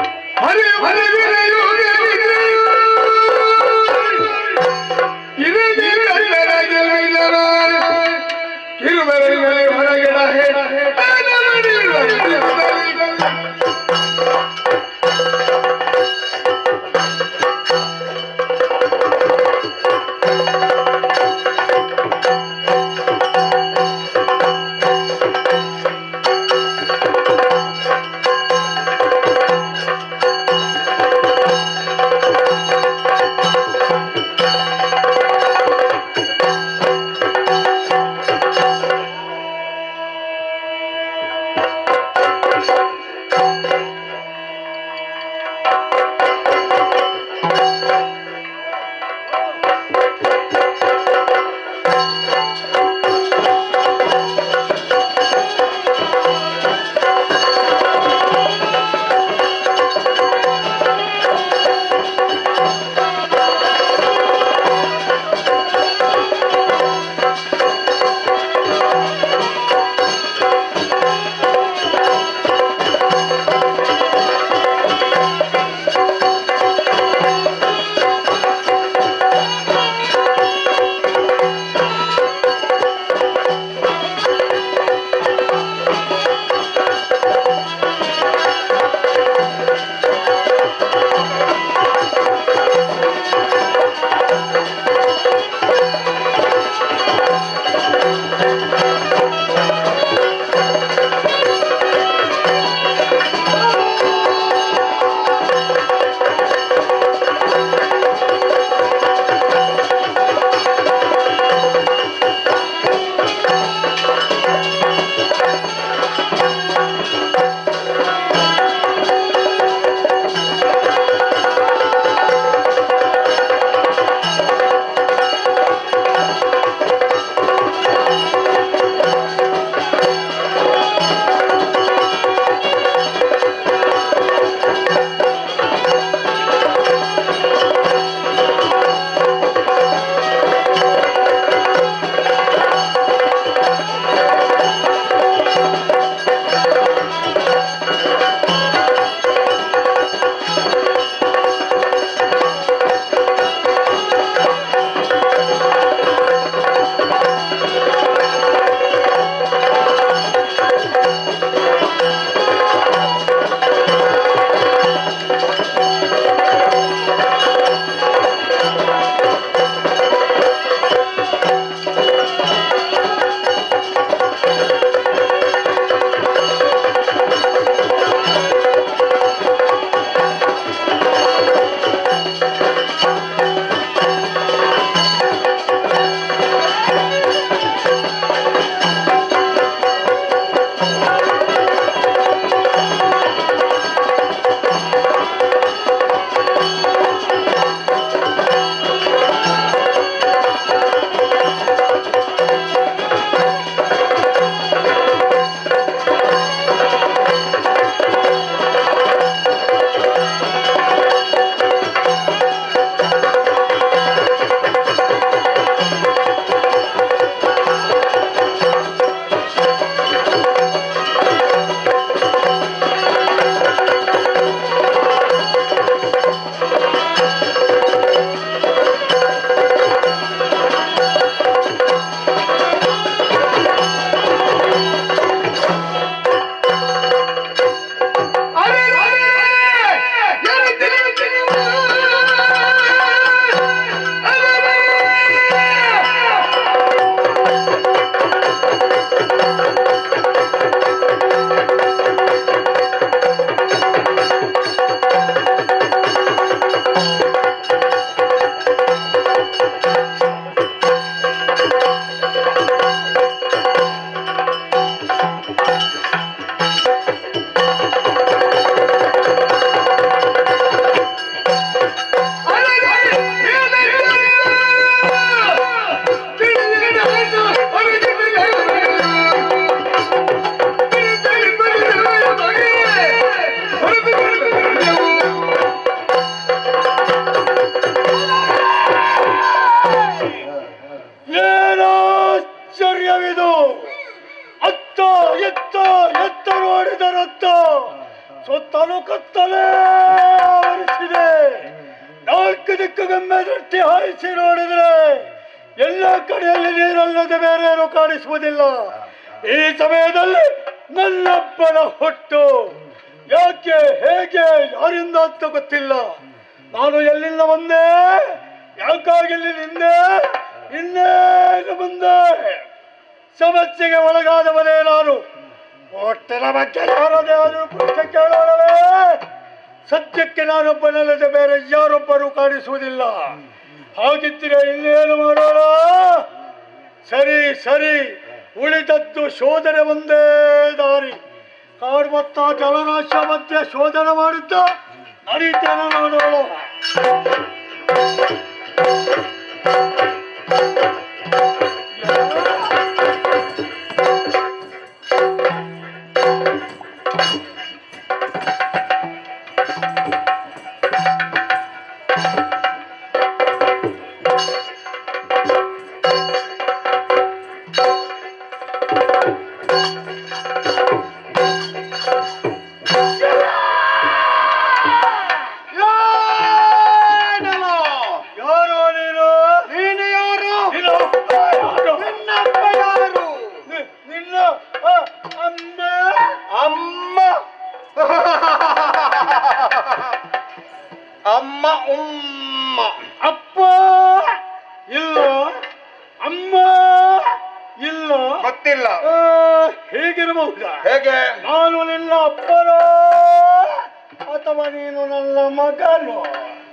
ಏನಾಶ್ಚರ್ಯವಿದು! ಅತ್ತ ಎತ್ತ ಎತ್ತ ನೋಡಿದರತ್ತ ಸುತ್ತಲೂ ಕತ್ತಲೇ ಆವರಿಸಿದೆ. ನಾಲ್ಕು ದಿಕ್ಕುಗೊಮ್ಮೆ ದೃಷ್ಟಿ ಹಾಯಿಸಿ ನೋಡಿದ್ರೆ ಎಲ್ಲ ಕಡೆಯಲ್ಲಿ ನೀರಲ್ಲದೆ ಬೇರೆ ಏನು ಕಾಣಿಸುವುದಿಲ್ಲ. ಈ ಸಮಯದಲ್ಲಿ ನನ್ನಪ್ಪನ ಹುಟ್ಟು ಯಾಕೆ ಹೇಗೆ ಯಾರಿಂದ ಅಂತ ಗೊತ್ತಿಲ್ಲ. ನಾನು ಎಲ್ಲಿಂದ ಬಂದೆ, ಯಾಕಾಗಿ ಇಲ್ಲಿ ನಿಂದೆ, ಇನ್ನೇನು ಮುಂದೆ ಸಮಸ್ಯೆಗೆ ಒಳಗಾದವನೇ ನಾನು. ಒಟ್ಟಿನ ಬಗ್ಗೆ ಯಾರದೇ ಆದರೂ ಪ್ರಶ್ನೆ ಕೇಳೋಣವೇ? ಸದ್ಯಕ್ಕೆ ನಾನೊಬ್ಬನಲ್ಲದೆ ಬೇರೆ ಯಾರೊಬ್ಬರೂ ಕಾಣಿಸುವುದಿಲ್ಲ. ಹಾಗಿದ್ದರೆ ಇನ್ನೇನು ಮಾಡೋಣ? ಸರಿ ಸರಿ, ಉಳಿದದ್ದು ಶೋಧನೆ ಒಂದೇ ದಾರಿ. ಕಾಡ್ಮತ್ತ ಜಲರಾಶ ಮಧ್ಯೆ ಶೋಧನೆ ಮಾಡಿದ್ದ ನಡೀತೇನೆ ನೋಡೋಣ. ಅಮ್ಮ ಉಮ್ಮ ಅಪ್ಪ ಇಲ್ಲ, ಅಮ್ಮ ಇಲ್ಲ, ಗೊತ್ತಿಲ್ಲ. ಹೀಗಿರಬಹುದಾ? ಹೇಗೆ? ನಾನು ನಿನ್ನ ಅಪ್ಪನೋ ಅಥವಾ ನೀನು ನನ್ನ ಮಗನೋ?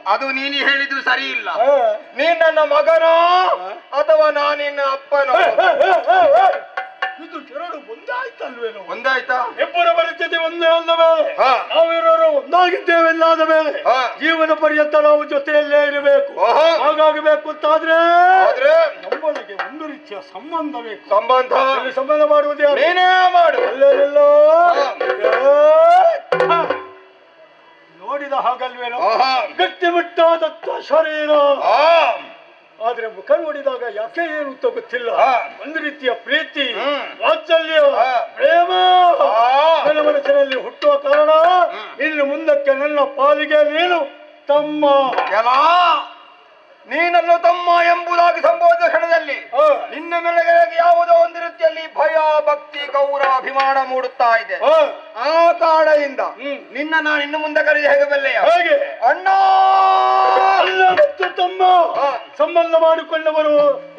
ಅದು ನೀನು ಹೇಳಿದ್ದು ಸರಿ ಇಲ್ಲ. ನೀನ್ ನನ್ನ ಮಗನೋ ಅಥವಾ ನಾನಿನ್ನ ಅಪ್ಪನೋ? ಇದು ಎರಡು ಒಂದೇ ಆಯ್ತಲ್ವೇನೋ? ಒಂದಾಯ್ತಾ? ಇಬ್ಬರ ಪರಿಸ್ಥಿತಿ ಒಂದೇ ಅಂದ ಮೇಲೆ, ಹಾ. ನಾವಿರೋರು ಒಂದಾಗಿದ್ದೇವೆ ಎಂದಾದ ಮೇಲೆ ಹಾ. ಜೀವನ ಪರ್ಯಂತ ನಾವು ಜೊತೆಯಲ್ಲೇ ಇರಬೇಕು. ಓಹೋ. ಹಾಗಾಗಬೇಕು ಅಂತಾದ್ರೆ ಆದ್ರೆ ನಮ್ಮೊಳಗೆ ಒಂದು ರೀತಿಯ ಸಂಬಂಧ ಬೇಕು. ಸಂಬಂಧ ಇಲ್ಲಿ ಸಂಬಂಧ ಮಾಡುವುದು ಯಾರು? ನೀನೇ ಮಾಡು. ಅಲ್ಲೇನಿಲ್ಲೋ? ಹಾ. ನೋಡಿದ ಹಾಗಲ್ವೇನೋ? ಆಹಾ. ಗಟ್ಟಿಮುಟ್ಟಾದತ್ತ ಶರೀರ, ಆ. ಆದ್ರೆ ಮುಖ ನೋಡಿದಾಗ ಯಾಕೆ ಏನು ಅಂತ ಗೊತ್ತಿಲ್ಲ. ಹಾ. ಒಂದು ರೀತಿಯ ಪ್ರೀತಿ, ಹ್ಮ್. ವಾತ್ಸಲ್ಯ, ಹಾ. ಪ್ರೇಮ ಆ. ನನ್ನ ಮನಸ್ಸಿನಲ್ಲಿ ಹುಟ್ಟುವ ಕಾರಣ ಇನ್ನು ಮುಂದಕ್ಕೆ ನನ್ನ ಪಾಲಿಗೆ ನೀನು ತಮ್ಮ. ಎಲ್ಲ ನೀನನ್ನು ತಮ್ಮ ಎಂಬುದಾಗಿ ಸಂಬೋಧಿಸಿದ ಕ್ಷಣದಲ್ಲಿ ಹಾ. ನಿನ್ನ ಮೇಲೆ ಯಾವುದೋ ಒಂದು ರೀತಿಯಲ್ಲಿ ಭಯ, ಭಕ್ತಿ, ಗೌರವ, ಅಭಿಮಾನ ಮೂಡುತ್ತಾ ಇದೆ. ಹಾ. ಆ ಕಾರಣದಿಂದ ಹ್ಮ್. ನಾನು ಇನ್ನು ಮುಂದೆ ಕರೆದು ಹೇಗೆ ಬಲ್ಲೆಯ? ಹೇಗೆ? ಅಣ್ಣ ಅಲ್ಲ ಮತ್ತು ತಮ್ಮ ಹಾ. ಸಂಬಂಧ ಮಾಡಿಕೊಂಡವರು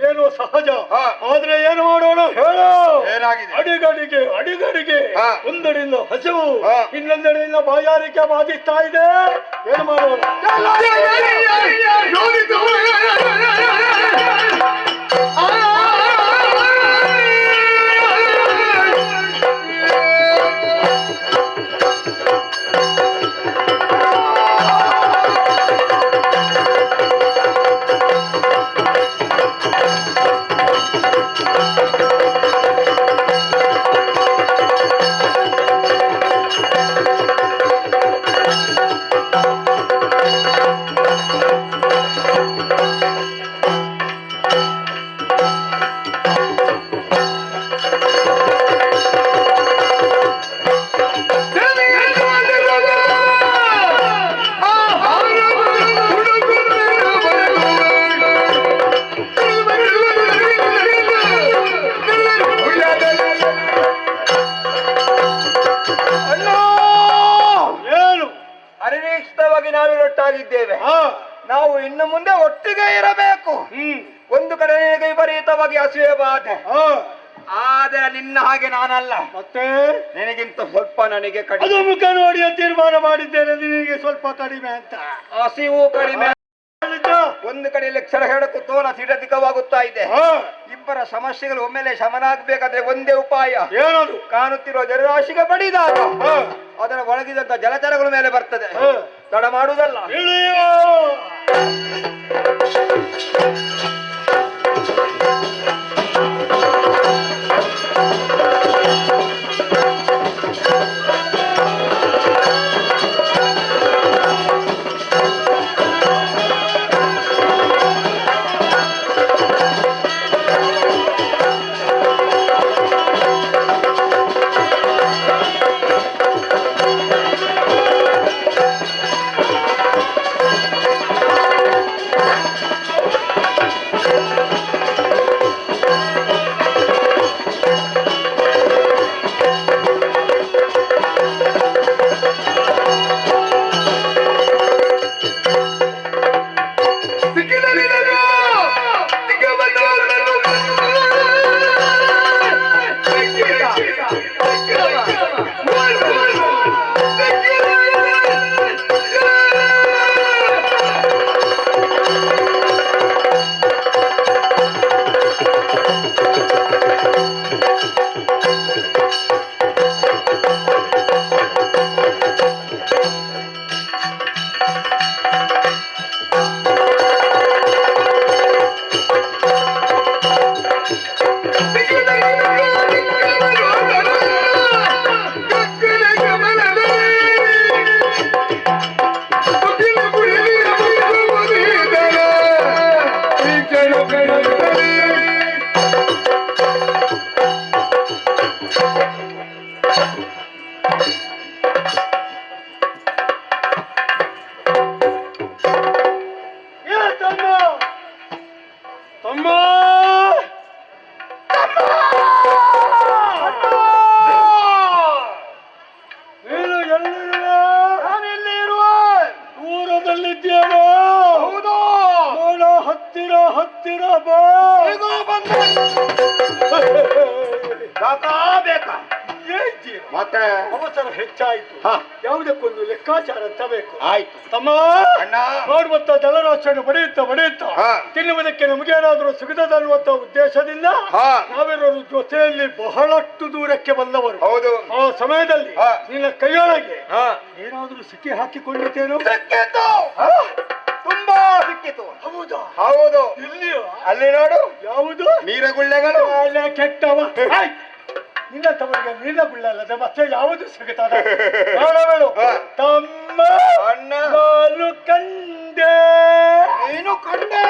ಏನೋ ಸಹಜ. ಹಾ. ಆದ್ರೆ ಏನು ಮಾಡೋಣ ಹೇಳು? ಏನಾಗಿದೆ? ಅಡಿಗಡಿಗೆ ಅಡಿಗಡಿಗೆ ಹಾ. ಒಂದರಿಂದ ಹಸಿವು, ಹಾ. ಇನ್ನೊಂದರಿಂದ ಬಾಯಾರಿಕೆ ಬಾಧಿಸ್ತಾ ಇದೆ. ಏನು ಮಾಡೋಣ? ಅನಿರೀಕ್ಷಿತವಾಗಿ ನಾವಿರೊಟ್ಟಾಗಿದ್ದೇವೆ. ನಾವು ಇನ್ನು ಮುಂದೆ ಒಟ್ಟಿಗೆ ಇರಬೇಕು. ಒಂದು ಕಡೆ ನಿನಗೆ ವಿಪರೀತವಾಗಿ ಹಸಿವೆ ಬಾಧೆ, ಆದರೆ ನಿನ್ನ ಹಾಗೆ ನಾನಲ್ಲ. ಮತ್ತೆ ನಿನಗಿಂತ ಸ್ವಲ್ಪ ನನಗೆ ಅದು ಕಡಿಮೆ. ಮುಖ ನೋಡಿ ತೀರ್ಮಾನ ಮಾಡಿದ್ದೇನೆ ನಿನಗೆ ಸ್ವಲ್ಪ ಕಡಿಮೆ ಅಂತ. ಹಸಿವು ಕಡಿಮೆ. ಒಂದು ಕಡೆಯಲ್ಲಿ ಕ್ಷಣ ಹೇಳಕ್ಕೂ ತೋಲ ಸಿಡಧಿಕವಾಗುತ್ತಾ ಇದೆ. ಇಬ್ಬರ ಸಮಸ್ಯೆಗಳು ಒಮ್ಮೆಲೆ ಶಮನ ಆಗ್ಬೇಕಾದ್ರೆ ಒಂದೇ ಉಪಾಯ. ಏನದು? ಕಾಣುತ್ತಿರುವ ಜಲರಾಶಿಗೆ ಬಡಿದಾಗ ಅದರ ಒಳಗಿದಂತ ಜಲಚರಗಳ ಮೇಲೆ ಬರ್ತದೆ. ತಡ ಮಾಡುವುದಲ್ಲ. ಇಳಿಯೋ. ಹತ್ತಿರ ಬಾ. ಬೇಕಾ ಹೇಳ್ತೀರ ಮತ್ತೆ ಅವಸರ ಹೆಚ್ಚಾಯಿತು. ಯಾವುದಕ್ಕೊಂದು ಲೆಕ್ಕಾಚಾರ ತರಬೇಕು. ಆಯ್ತು ತಮ್ಮ ಅಣ್ಣ. ನೋಡುವಂತ ಜಲರಾಶಿಯನ್ನು ಬಡಿಯುತ್ತಾ ತಿನ್ನುವುದಕ್ಕೆ ನಮಗೇನಾದರೂ ಸಿಗದನ್ನುವಂತ ಉದ್ದೇಶದಿಂದ ನಾವೆಲ್ಲರೂ ಜೊತೆಯಲ್ಲಿ ಬಹಳಷ್ಟು ದೂರಕ್ಕೆ ಬಂದವರು. ಹೌದು. ಆ ಸಮಯದಲ್ಲಿ ನಿನ್ನ ಕೈಯೊಳಗೆ ಏನಾದರೂ ಸಿಕ್ಕಿ ಹಾಕಿಕೊಂಡಿದ್ದೇನು? ತುಂಬಾ ಸಿಕ್ಕಿತು. ಹೌದಾ? ಹೌದು. ಇಲ್ಲಿಯೋ? ಅಲ್ಲಿ ನೋಡು. ಯಾವುದು? ನೀರಗುಳ್ಳೆಗಳು. ಕೆಟ್ಟವ. ನಿನ್ನ ತವರಿಗೆ ನೀರ ಗುಳ್ಳಲ್ಲದೆ ಮತ್ತೆ ಯಾವುದು ಸಿಗುತ್ತದೆ? ನೋಡಬೇಡು ತಮ್ಮ. ಅಣ್ಣ ನಾನು ಕಂಡೆ. ನೀನು ಕಂಡೆ.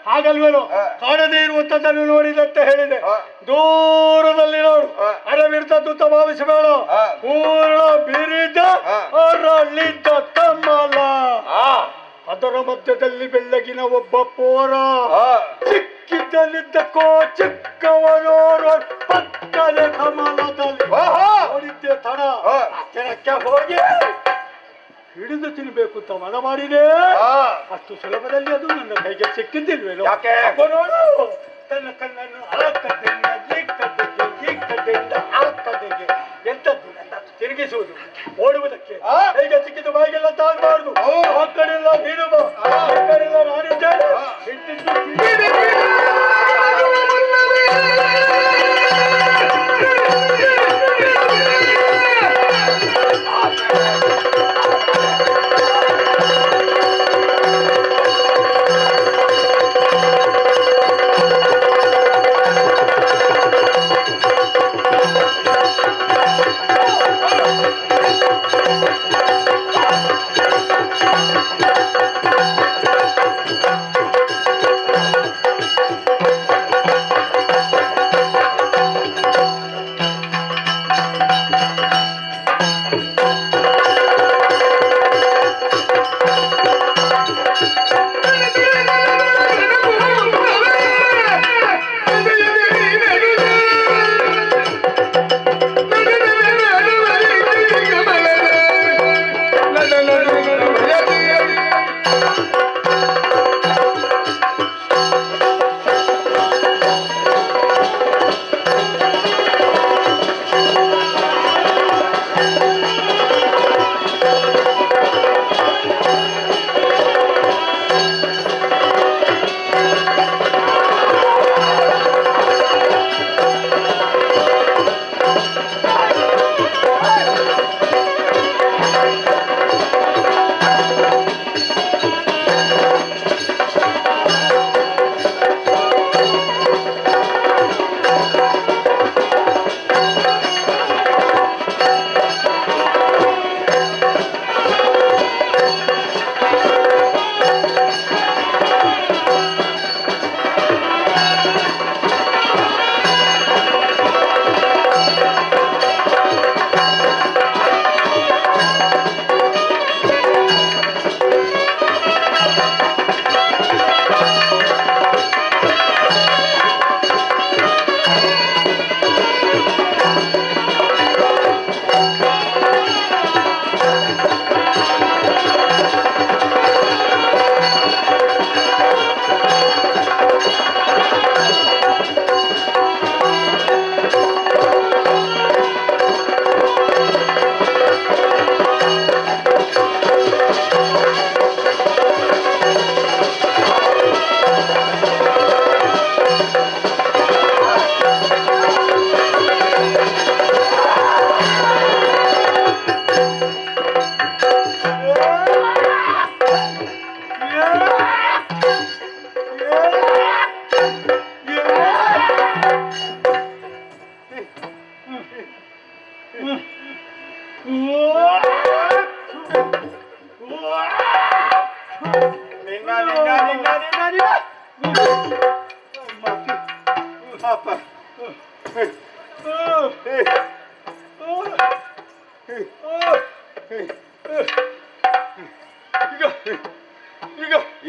ಹಾಗಲ್ವೇನು? ಕಾಣದೇ ಇರುವಂತದ್ದನ್ನು ನೋಡಿದಂತೆ ಹೇಳಿದೆ. ದೂರದಲ್ಲಿ ನೋಡು. ಅರವಿರ್ತದ್ದು ಭಾವಿಸಬೇಡ. ಪೂರ್ಣ ಬಿರಿದ ಅರಳಿದ ಕಮಲ. ಅದರ ಮಧ್ಯದಲ್ಲಿ ಬೆಳ್ಳಗಿನ ಒಬ್ಬ ಪೋರ. ಚಿಕ್ಕಿದ್ದಲ್ಲಿದ್ದಕ್ಕೋ ಚಿಕ್ಕವನೋರು ಪಕ್ಕದ ಕಮಲದಲ್ಲಿ ನೋಡಿದ್ದೆ ತಡ. ಹತ್ತಿರಕ್ಕೆ ಹೋಗಿ ಹಿಡಿದು ತಿನ್ಬೇಕು ಅಂತ ಮನ ಮಾಡಿದೆ. ಅಷ್ಟು ಸುಲಭದಲ್ಲಿ ಅದು ನನ್ನ ಕೈಗೆ ಸಿಕ್ಕಿದ್ದಿಲ್ವೇನೋ? ನೋಡು, ತನ್ನ ಕಣ್ಣನ್ನು ಆ ಕಡೆಯಿಂದ ಈ ಕಡೆಯಿಂದ ಆ ಕಡೆಗೆ ಎಂತದ್ದು ನನ್ನ ತಿರುಗಿಸುವುದು, ಓಡುವುದಕ್ಕೆ. ಕೈಗೆ ಸಿಕ್ಕಿದ್ದು ಬಾಯಿಗೆಲ್ಲ ತಾಗಬಾರ್ದು. ಆ ಕಡೆಯಿಂದ ನೀನು ಬಾ, ಆ ಕಡೆಯಿಂದ ನಾನಿದ್ದೇನೆ.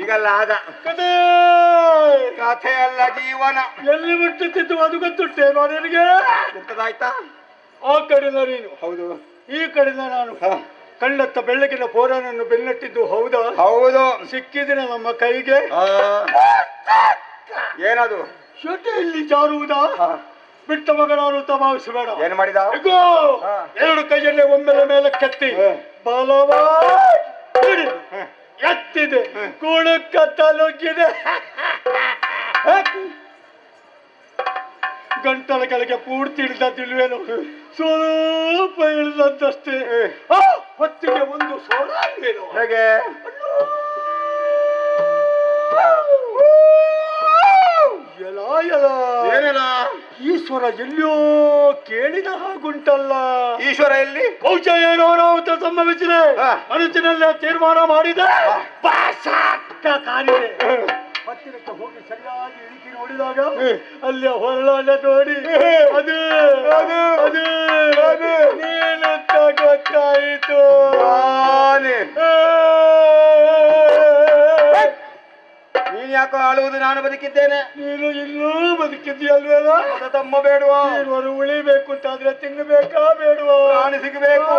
ಈಗಲ್ಲ ಆಗ ಕಥೆ ಅಲ್ಲ ಜೀವನ. ಎಲ್ಲಿ ಬಿಟ್ಟುತ್ತಿದ್ದು ಅದು ಗೊತ್ತುಂಟೇನೋ ನಿನಗೆ? ಎಂತದಾಯ್ತಾ? ಆ ಕಡೆಯಿಂದ ನೀನು, ಹೌದು, ಈ ಕಡೆಯಿಂದ ನಾನು. ಕಣ್ಣತ್ತ ಬೆಳ್ಳಗಿನ ಪೋರನನ್ನು ಬೆನ್ನಟ್ಟಿದ್ದು ಹೌದಾ? ಹೌದು. ಸಿಕ್ಕಿದ್ರೆ ನಮ್ಮ ಕೈಗೆ ಏನದು? ಶುದ್ಧಿಯಲ್ಲಿ ಜಾರುವುದಾ? ಬಿಟ್ಟ ಮಗನಾರು ತಮಾವಿಸಬೇಡ. ಏನ್ ಮಾಡಿದ? ಎರಡು ಕೈಯಲ್ಲೇ ಒಮ್ಮೆಲೆ ಮೇಲೆ ಕೆತ್ತಿ ಬಲವಾಗಿ ಎತ್ತಿದೆ, ಕುಳುಕ ತಲುಗಿದೆ, ಗಂಟಲ ಕೆಳಗೆ ಪೂರ್ತಿ ಇಳಿದಿಲ್ವೇನು, ಸ್ವಲ್ಪ ಇಳಿದಷ್ಟೇ. ಹೊತ್ತಿಗೆ ಒಂದು ಸೋಡ ಇಲ್ವೇನು? ಹೇಗೆ? ಈಶ್ವರ ಎಲ್ಲೋ ಕೇಳಿದ ಹಾಗುಂಟಲ್ಲ. ಈಶ್ವರ ಎಲ್ಲಿ? ಬಹುಶಃ ಏನೋ ಅನಾಹುತ ಸಂಭವಿಸಿದೆ. ಮನಸ್ಸಿನಲ್ಲೇ ತೀರ್ಮಾನ ಮಾಡಿದ ಕಾರಿದೆ. ಹತ್ತಿರಕ್ಕೆ ಹೋಗಿ ಸರಿಯಾಗಿ ಇಳಿಕೆ ನೋಡಿದಾಗ ಅಲ್ಲಿ ಹೊರಳಾಟ ನೋಡಿ ಅದು ಅದು ಅದು ನೀನುತ್ತ ಗೊತ್ತಾಯಿತು. ನೀನ್ ಯಾಕೋ ಆಳುವುದು? ನಾನು ಬದುಕಿದ್ದೇನೆ. ನೀನು ಇನ್ನೂ ಬದುಕಿದ್ದೀಯಲ್ವೇನ? ತಮ್ಮ ಬೇಡುವ? ನೀನು ಉಳಿಬೇಕು ಅಂತಾದ್ರೆ ತಿನ್ನಬೇಕಾ ಬೇಡುವ? ಪ್ರಾಣಿ ಸಿಗಬೇಕು.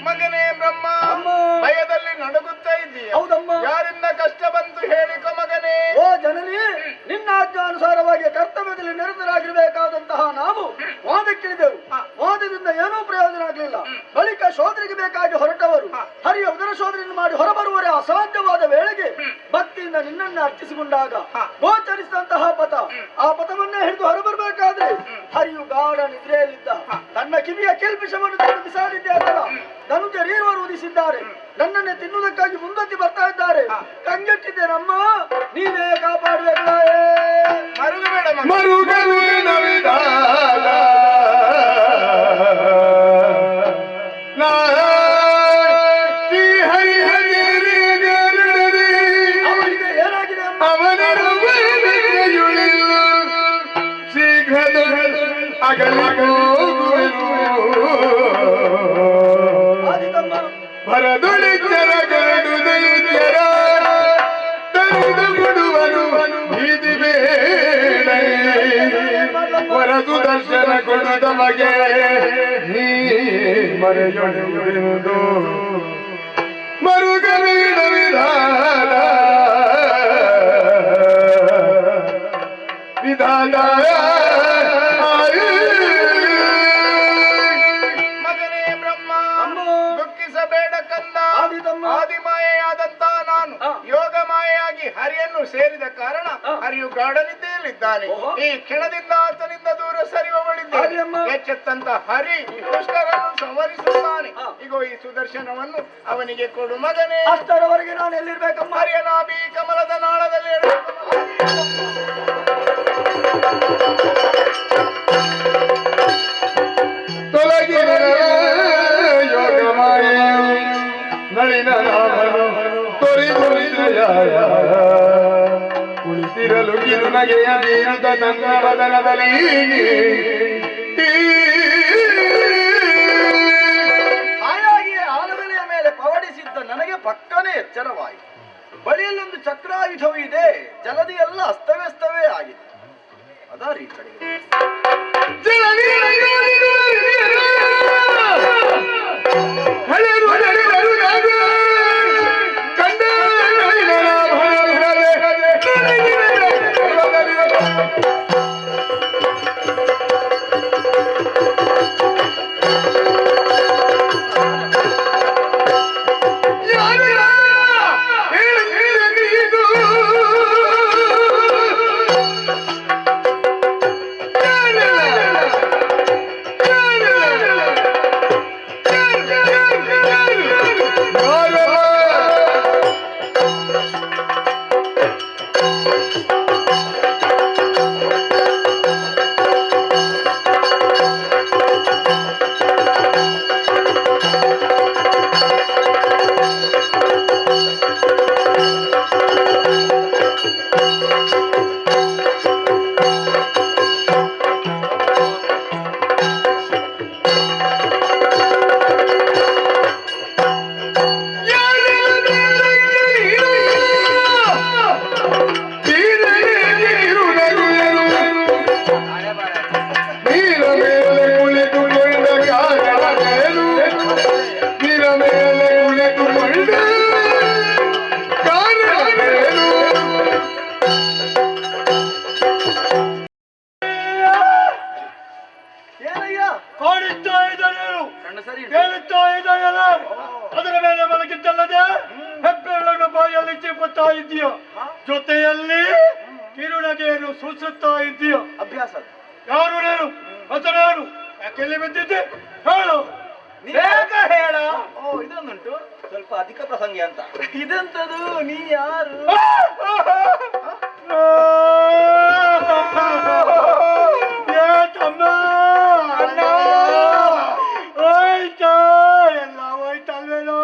ಮಗನೇ ಬ್ರಹ್ಮ, ಭಯದಲ್ಲಿ ನಡುಗುತ್ತಾ ಇದ್ದೀಯ. ಹೌದಮ್ಮ. ಯಾರಿಂದ ಕಷ್ಟ ಬಂತು ಹೇಳಿಕೊ ಮಗನೇ. ಓ ಜನನಿ, ನಿನ್ನ ಆಜ್ಞಾನುಸಾರವಾಗಿ ಕರ್ತವ್ಯದಲ್ಲಿ ನಿರತರಾಗಿರಬೇಕಾದಂತಹ ನಾವು ವಾದಕ್ಕಿಳಿದೆವು. ವಾದದಿಂದ ಏನೂ ಪ್ರಯೋಜನ ಆಗಲಿಲ್ಲ. ಬಳಿಕ ಶೋಧನೆಗೆ ಬೇಕಾಗಿ ಹೊರಟವರು ಹರಿಯ ಉದರ ಶೋಧನೆಯನ್ನು ಮಾಡಿ ಹೊರಬರುವರೆ ಅಸಾಧ್ಯವಾದ ವೇಳೆಗೆ ಭಕ್ತಿಯಿಂದ ನಿನ್ನನ್ನು ಅರ್ಚಿಸಿಕೊಂಡಾಗ ಗೋಚರಿಸಿದಂತಹ ಪಥ, ಆ ಪಥವನ್ನೇ ಹಿಡಿದು ಹೊರಬರಬೇಕಾದ್ರೆ ಹರಿಯು ಗಾಢ ನಿದ್ರೆಯಲ್ಲಿದ್ದ. ತನ್ನ ಕಿವಿಯ ಕೆಲ್ಪಿಷವನ್ನು ತಂದು ಬಿಸಾಡಿದ್ದೆ ಅದರ ಧನುಜರೀರ್ವರು ಉದಿಸಿದ್ದಾರೆ. ನನ್ನನ್ನೇ ತಿನ್ನುವುದಕ್ಕಾಗಿ ಮುಂದತ್ತಿ ಬರ್ತಾ ಇದ್ದಾರೆ. ಕಂಗೆಟ್ಟಿದ್ದೇನಮ್ಮ, ನೀವೇ ಕಾಪಾಡಬೇಕು. ಮರುಗಬೇಡ ಮರುಗವೇನ ವಿಧಾನ ಶ್ರೀ ಹರಿ ಹರಿ ಅವರಿಗೆ ಏನಾಗಿದೆ ಅಮ್ಮ? ಅವನಿರುಳಿಲ್ಲ ಶೀಘ್ರದಲ್ಲಿ ಅಗಲಿ ಹೋಗುವೆನು. ಆದಿತಮ್ಮ, ಭರದುಳಿತರ ಗರಡು ದೈತ್ಯರ ತರಿದು ಬಿಡುವನು ಬೀದಿ ಬೇಳೆ. ವರದು ದರ್ಶನ ಕೊಡು ತಮಗೆ ನೀ ಮರೆಯೊಡೆಯುವುದು ಮರುಗವೀಡ ವಿಧಾನ ವಿಧಾನ. ಮಗನೇ ಬ್ರಹ್ಮ, ಅಮ್ಮ. ದುಃಖಿಸಬೇಡ ಕಂದ. ಆದಿತಮ್ಮ. ಆದಿಮಾಯೆಯಾದಂತ ನಾನು ಯೋಗ ಮಾಯೆಯಾಗಿ ಹರಿಯನ್ನು ಸೇರಿದ ಕಾರಣ ಹರಿಯು ಗಾಢನಿದ್ದೆಯಲ್ಲಿದ್ದಾನೆ. ಈ ಕ್ಷಣದಿಂದ ಆತನಿಂದ ದೂರ ಸರಿಯುವವಳಿದ್ದೇನೆ. ಎಚ್ಚೆತ್ತಂತ ಹರಿ ದುಷ್ಟರನ್ನು ಸಂವರಿಸುತ್ತಾನೆ. ಇಗೋ ಈ ಸುದರ್ಶನವನ್ನು ಅವನಿಗೆ ಕೊಡು ಮಗನೇ. ಅಷ್ಟರವರೆಗೆ ನಾನು ಎಲ್ಲಿರ್ಬೇಕಮ್ಮ? ಹರಿಯ ನಾಭಿ ಕಮಲದ ನಾಳದಲ್ಲಿ ತೊಲಗಿನ ಯೋಗ ಮಾಯೆಯು ನಳಿನ ನಾಮನು ತೊರಿದು ನಿದ್ರೆಯಾಯ ಕುಳಿತಿರಲು ಕಿರು ನಗೆಯ ಬೀರಿದ ನನ್ನ ವದನದಲ್ಲಿ ಹಾಯಾಗಿಯೇ ಆಲದೆಲೆಯ ಮೇಲೆ ಪವಡಿಸಿದ್ದ ನನಗೆ ಪಕ್ಕನೆ ಎಚ್ಚರವಾಯಿತು. ಬಳಿಯಲ್ಲೊಂದು ಚಕ್ರಾಯುಧವೂ ಇದೆ. ಜಲದಿ ಎಲ್ಲ ಅಸ್ತವ್ಯಸ್ತವೇ ಆಗಿದೆ. ಅದಾರಿ ಕಡೆಗೆ Yeah. ಜೊತೆಯಲ್ಲಿ ಕಿರುನಗೆಯನ್ನು ಸೂಚಿಸುತ್ತಾ ಇದೆಯಾ? ಅಭ್ಯಾಸ. ಯಾರು ನೀನು? ಯಾರು? ಯಾಕೆಲ್ಲಿ ಬಿದ್ದಿದ್ದೆ? ಹೇಳು. ಬೇಗ ಹೇಳ. ಓ, ಇದೊಂದುಂಟು ಸ್ವಲ್ಪ ಅಧಿಕ ಪ್ರಸಂಗಿ ಅಂತ. ಇದೆಂತದು? ನೀ ಯಾರು? ತಮ್ಮ ಹೋಯ್ತಾ? ಎಲ್ಲ ಹೋಯ್ತಲ್ವೇನೋ?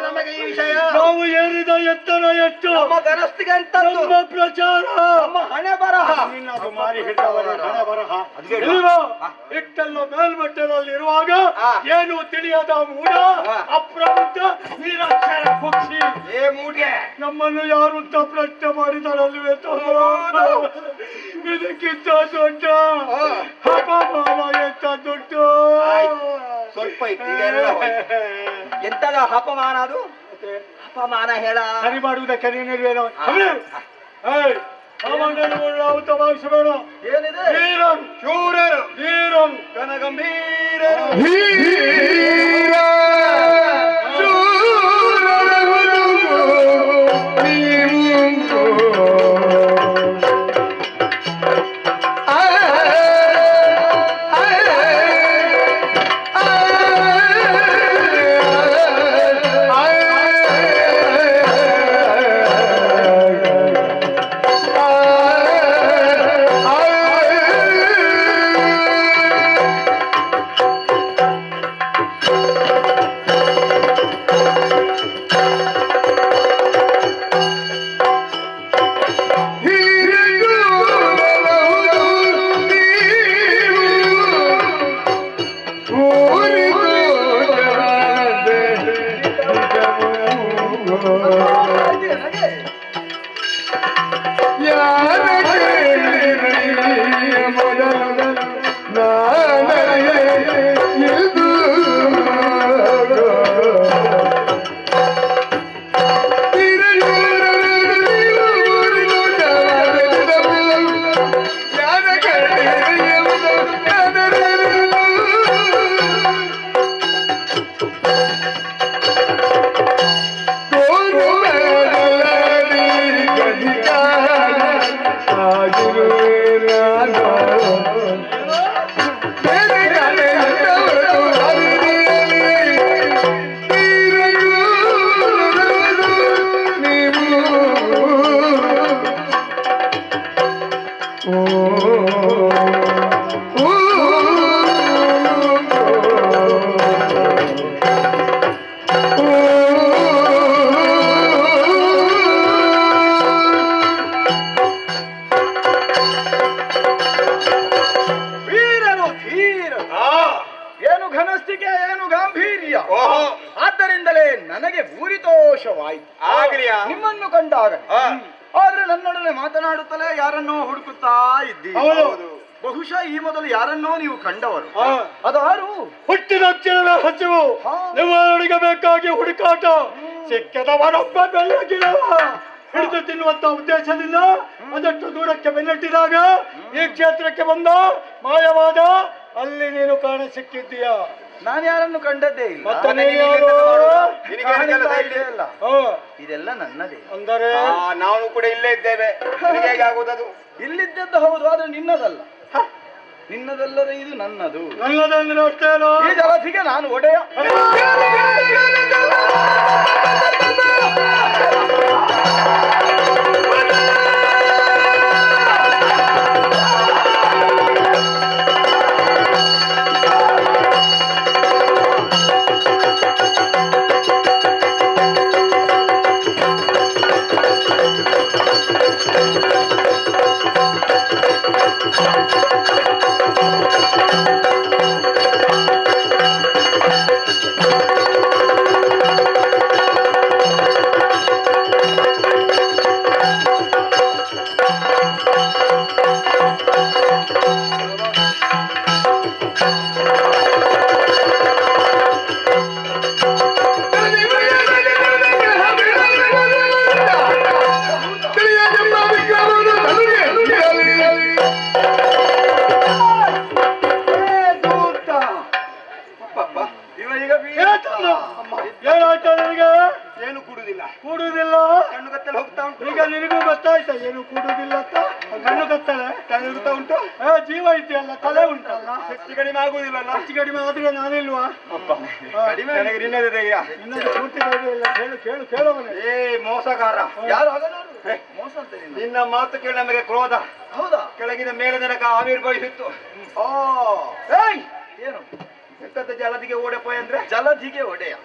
ನಮಗೆ ಈ ವಿಷಯ ನಾವು ಏರಿದ ಎತ್ತರ ಎಷ್ಟು? ನಮ್ಮ ಗನಸ್ತಿಗೆ ಅಂತ ನಮ್ಮ ಪ್ರಚಾರ, ನಮ್ಮ ಹಣೆ ಬರಹ. ನಿನ್ನದು ಮಾರಿ ಹಿಡಿದವರ ಹಣೆ ಬರಹ ಇಟ್ಟೆಲ್ಲ ಮೇಲ್ಮಟ್ಟದಲ್ಲಿ ಇರುವಾಗ ಏನು ತಿಳಿಯದ ಮೂಢ ಅಪ್ರಬುದ್ಧ ನಿರಕ್ಷರ ಪಕ್ಷಿ ನಮ್ಮನ್ನು ಯಾರು ಅಂತ ಪ್ರಶ್ನೆ ಮಾಡಿದರಲ್ವೇ ತಮ್ಮ? ಇದಕ್ಕಿಂತ ದೊಡ್ಡ ಅಪಮಾನ ಎಂತ ದೊಡ್ಡ ಸ್ವಲ್ಪ ಎಂತದ ಅಪಮಾನ? ಅದು ಅಪಮಾನ ಹೇಳ. ಸರಿ ಮಾಡುವುದಕ್ಕೆ ನೀನೇನೋ ಭಾವಿಸಬೇಡ. ಏನಿದೆ? ವೀರರು, ಶೂರರು, ಧೀರರು, ಘನಗಂಭೀರರು, ಆದ್ದರಿಂದಲೇ ನನಗೆ ಭೂರಿತೋಷವಾಯಿತು ನಿಮ್ಮನ್ನು ಕಂಡಾಗ. ಆದ್ರೆ ನನ್ನೊಡನೆ ಮಾತನಾಡುತ್ತಲೇ ಯಾರನ್ನೋ ಹುಡುಕುತ್ತಾ ಇದ್ದೀರಿ. ಬಹುಶಃ ಈ ಮೊದಲು ಯಾರನ್ನೋ ನೀವು ಕಂಡವರು. ಅದಾರು? ಹುಟ್ಟಿದ ಅಕ್ಷರದ ಹಸಿವು ನಿಮ್ಮೊಳಗೆ ಬೇಕಾಗಿ ಹುಡುಕಾಟ ಸಿಕ್ಕದವನೊಬ್ಬ ಬೆಳ್ಳಗಿರವ ಹಿಡಿದು ತಿನ್ನುವಂತ ಉದ್ದೇಶದಿಂದ ಅದಷ್ಟು ದೂರಕ್ಕೆ ಬೆನ್ನಟ್ಟಿದಾಗ ಈ ಕ್ಷೇತ್ರಕ್ಕೆ ಬಂದ ಮಾಯವಾದ ಅಲ್ಲಿ ನೀನು ಕಾಣ ಸಿಕ್ಕಿದ್ದೀಯ. ನಾನು ಯಾರನ್ನು ಕಂಡದ್ದೇ ಇಲ್ಲ. ಇದೆಲ್ಲ ನನ್ನದೇ. ಅಂದರೆ ನಾವು ಕೂಡ ಇಲ್ಲೇ ಇದ್ದೇವೆ. ಆಗುವುದು ಇಲ್ಲಿದ್ದದ್ದು ಹೌದು, ಆದ್ರೆ ನಿನ್ನದಲ್ಲ. ನಿನ್ನದಲ್ಲದೆ ಇದು ನನ್ನದು. ನನ್ನದಂದ್ರೆ ಅಷ್ಟೇನೋ. ಈ ಜಲಸಿಗೆ ನಾನು ಒಡೆಯ. ಗೊತ್ತಾಯ್ತಾ ಏನು ಕೂಡುವುದಿಲ್ಲ ಅಂತ ಕಣ್ಣು ಕತ್ತಲೆ ತಲೆ ಉಡ್ತಾ ಉಂಟು ಜೀವ ಇದೆಯಲ್ಲ ತಲೆ ಉಂಟಲ್ಲ ಹೆಚ್ಚು ಕಡಿಮೆ ಆಗುವುದಿಲ್ಲಲ್ಲ ಹೆಚ್ಚು ಕಡಿಮೆ ಆದ್ರೆ ನಾನಿಲ್ವಾ ಅಪ್ಪ ನನಗೆ ನಿನ್ನದೇ ಧೈರ್ಯ ಇನ್ನೊಂದು ಪೂರ್ತಿ ಧೈರ್ಯ ಇಲ್ಲ ಕೇಳುವನೆ ಏ ಮೋಸಗಾರ ಯಾರು ಆಗನವರು ಮೋಸ ಅಂತ ನೀನು. ನಿನ್ನ ಮಾತು ಕೇಳಿ ನಮಗೆ ಕ್ರೋಧ ಹೌದಾ ಕೆಳಗಿನ ಮೇಲೆ ತನಕ ಆವಿರ್ಭವಿಸಿತ್ತು ಓ ಏಯ್ ಏನು ಎಂತದ್ದು ಜಲದಿಗೆ ಓಡಪೋಯ್ ಅಂದ್ರೆ ಜಲಧಿಗೆ ಒಡೆಯ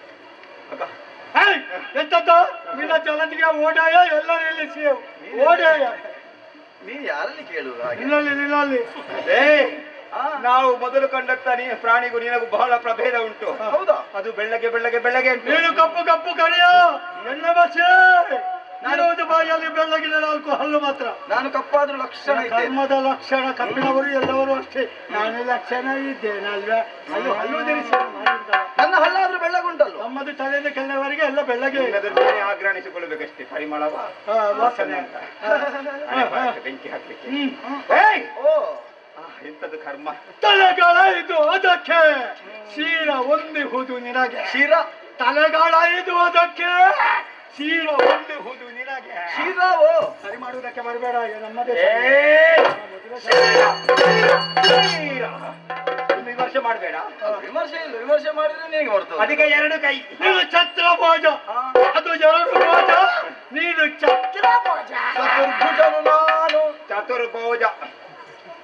ಎಂತದ್ದ ನಿನ್ನ ಜಲದಿಗೆ ಓಡಾಯ ಎಲ್ಲ ನಿಲ್ಲಿಸಿ ಓಡಾಯ ನೀನು ಯಾರಲ್ಲಿ ಕೇಳುವುದು ಹಾಗೆ ನಿನ್ನಲ್ಲಿ ಏ ನಾವು ಮೊದಲು ಕಂಡಂತ ಪ್ರಾಣಿಗೂ ನಿನಗೂ ಬಹಳ ಪ್ರಭೇದ ಉಂಟು ಹೌದಾ ಅದು ಬೆಳ್ಳಗೆ ಉಂಟು ನೀನು ಕಪ್ಪು ಕರೆಯ ಎಣ್ಣ ಬಸ್ಸೇ ಇರುವುದು ಬಾಯಲ್ಲಿ ಬೆಳ್ಳಗಿನ 4 ಹಲ್ಲು ಮಾತ್ರ ನಾನು ಕಪ್ಪಾದ್ರೂ ಲಕ್ಷಣ ಇದ್ದೇನೆ ಕರ್ಮದ ಲಕ್ಷಣ ಕಪ್ಪಿನವರು ಎಲ್ಲವರು ಅಷ್ಟೇ ನಾನು ಲಕ್ಷಣ ಇದ್ದೇನಲ್ವೇ ಹಲ್ಲು ಧರಿಸಿ ನನ್ನ ಹಲ್ಲಾದ್ರೂ ಬೆಳ್ಳಗುಂಟಲ್ಲ ನಮ್ಮದು ತಲೆಯಿಂದ ಕೆಳವರೆಗೆ ಎಲ್ಲ ಬೆಳ್ಳಗೆ ಆಗ್ರಹಿಸಿಕೊಳ್ಳಬೇಕಷ್ಟೇ ಪರಿಮಳವ ವಾಸನೆ ಅಂತ ಬೆಂಕಿ ಹಾಕ್ಲಿಕ್ಕೆ ಓ ಎಂತದ್ದು ಕರ್ಮ ತಲೆಗಾಳಾಯಿತು ಅದಕ್ಕೆ ಶೀರ ಹೊಂದಿಹುದು ನಿನಗೆ ಶಿರಾ ತಲೆಗಾಳಾಯಿತು ಅದಕ್ಕೆ ಶೀರ ಹೊಂದಿಹುದು ನಿನಗೆ ಶಿರಾವೋ ಸರಿ ಮಾಡುವುದಕ್ಕೆ ಬರಬೇಡ ನಮ್ಮದೇ ವಿಮರ್ಶೆ ಮಾಡಬೇಡ ವಿಮರ್ಶೆ ಇಲ್ಲ ವಿಮರ್ಶೆ ಮಾಡಿದ್ರೆ ನಿನಗೆ ಬರ್ತದೆ ಅದಕ್ಕೆ 2 ಕೈ ನೀನು ಛತ್ರಭೋಜ ಅದು 2 ಭೋಜ ನೀನು ಛತ್ರಭೋಜ ಚತುರ್ಭುಜನು ನಾನು ಚತುರ್ಭೋಜ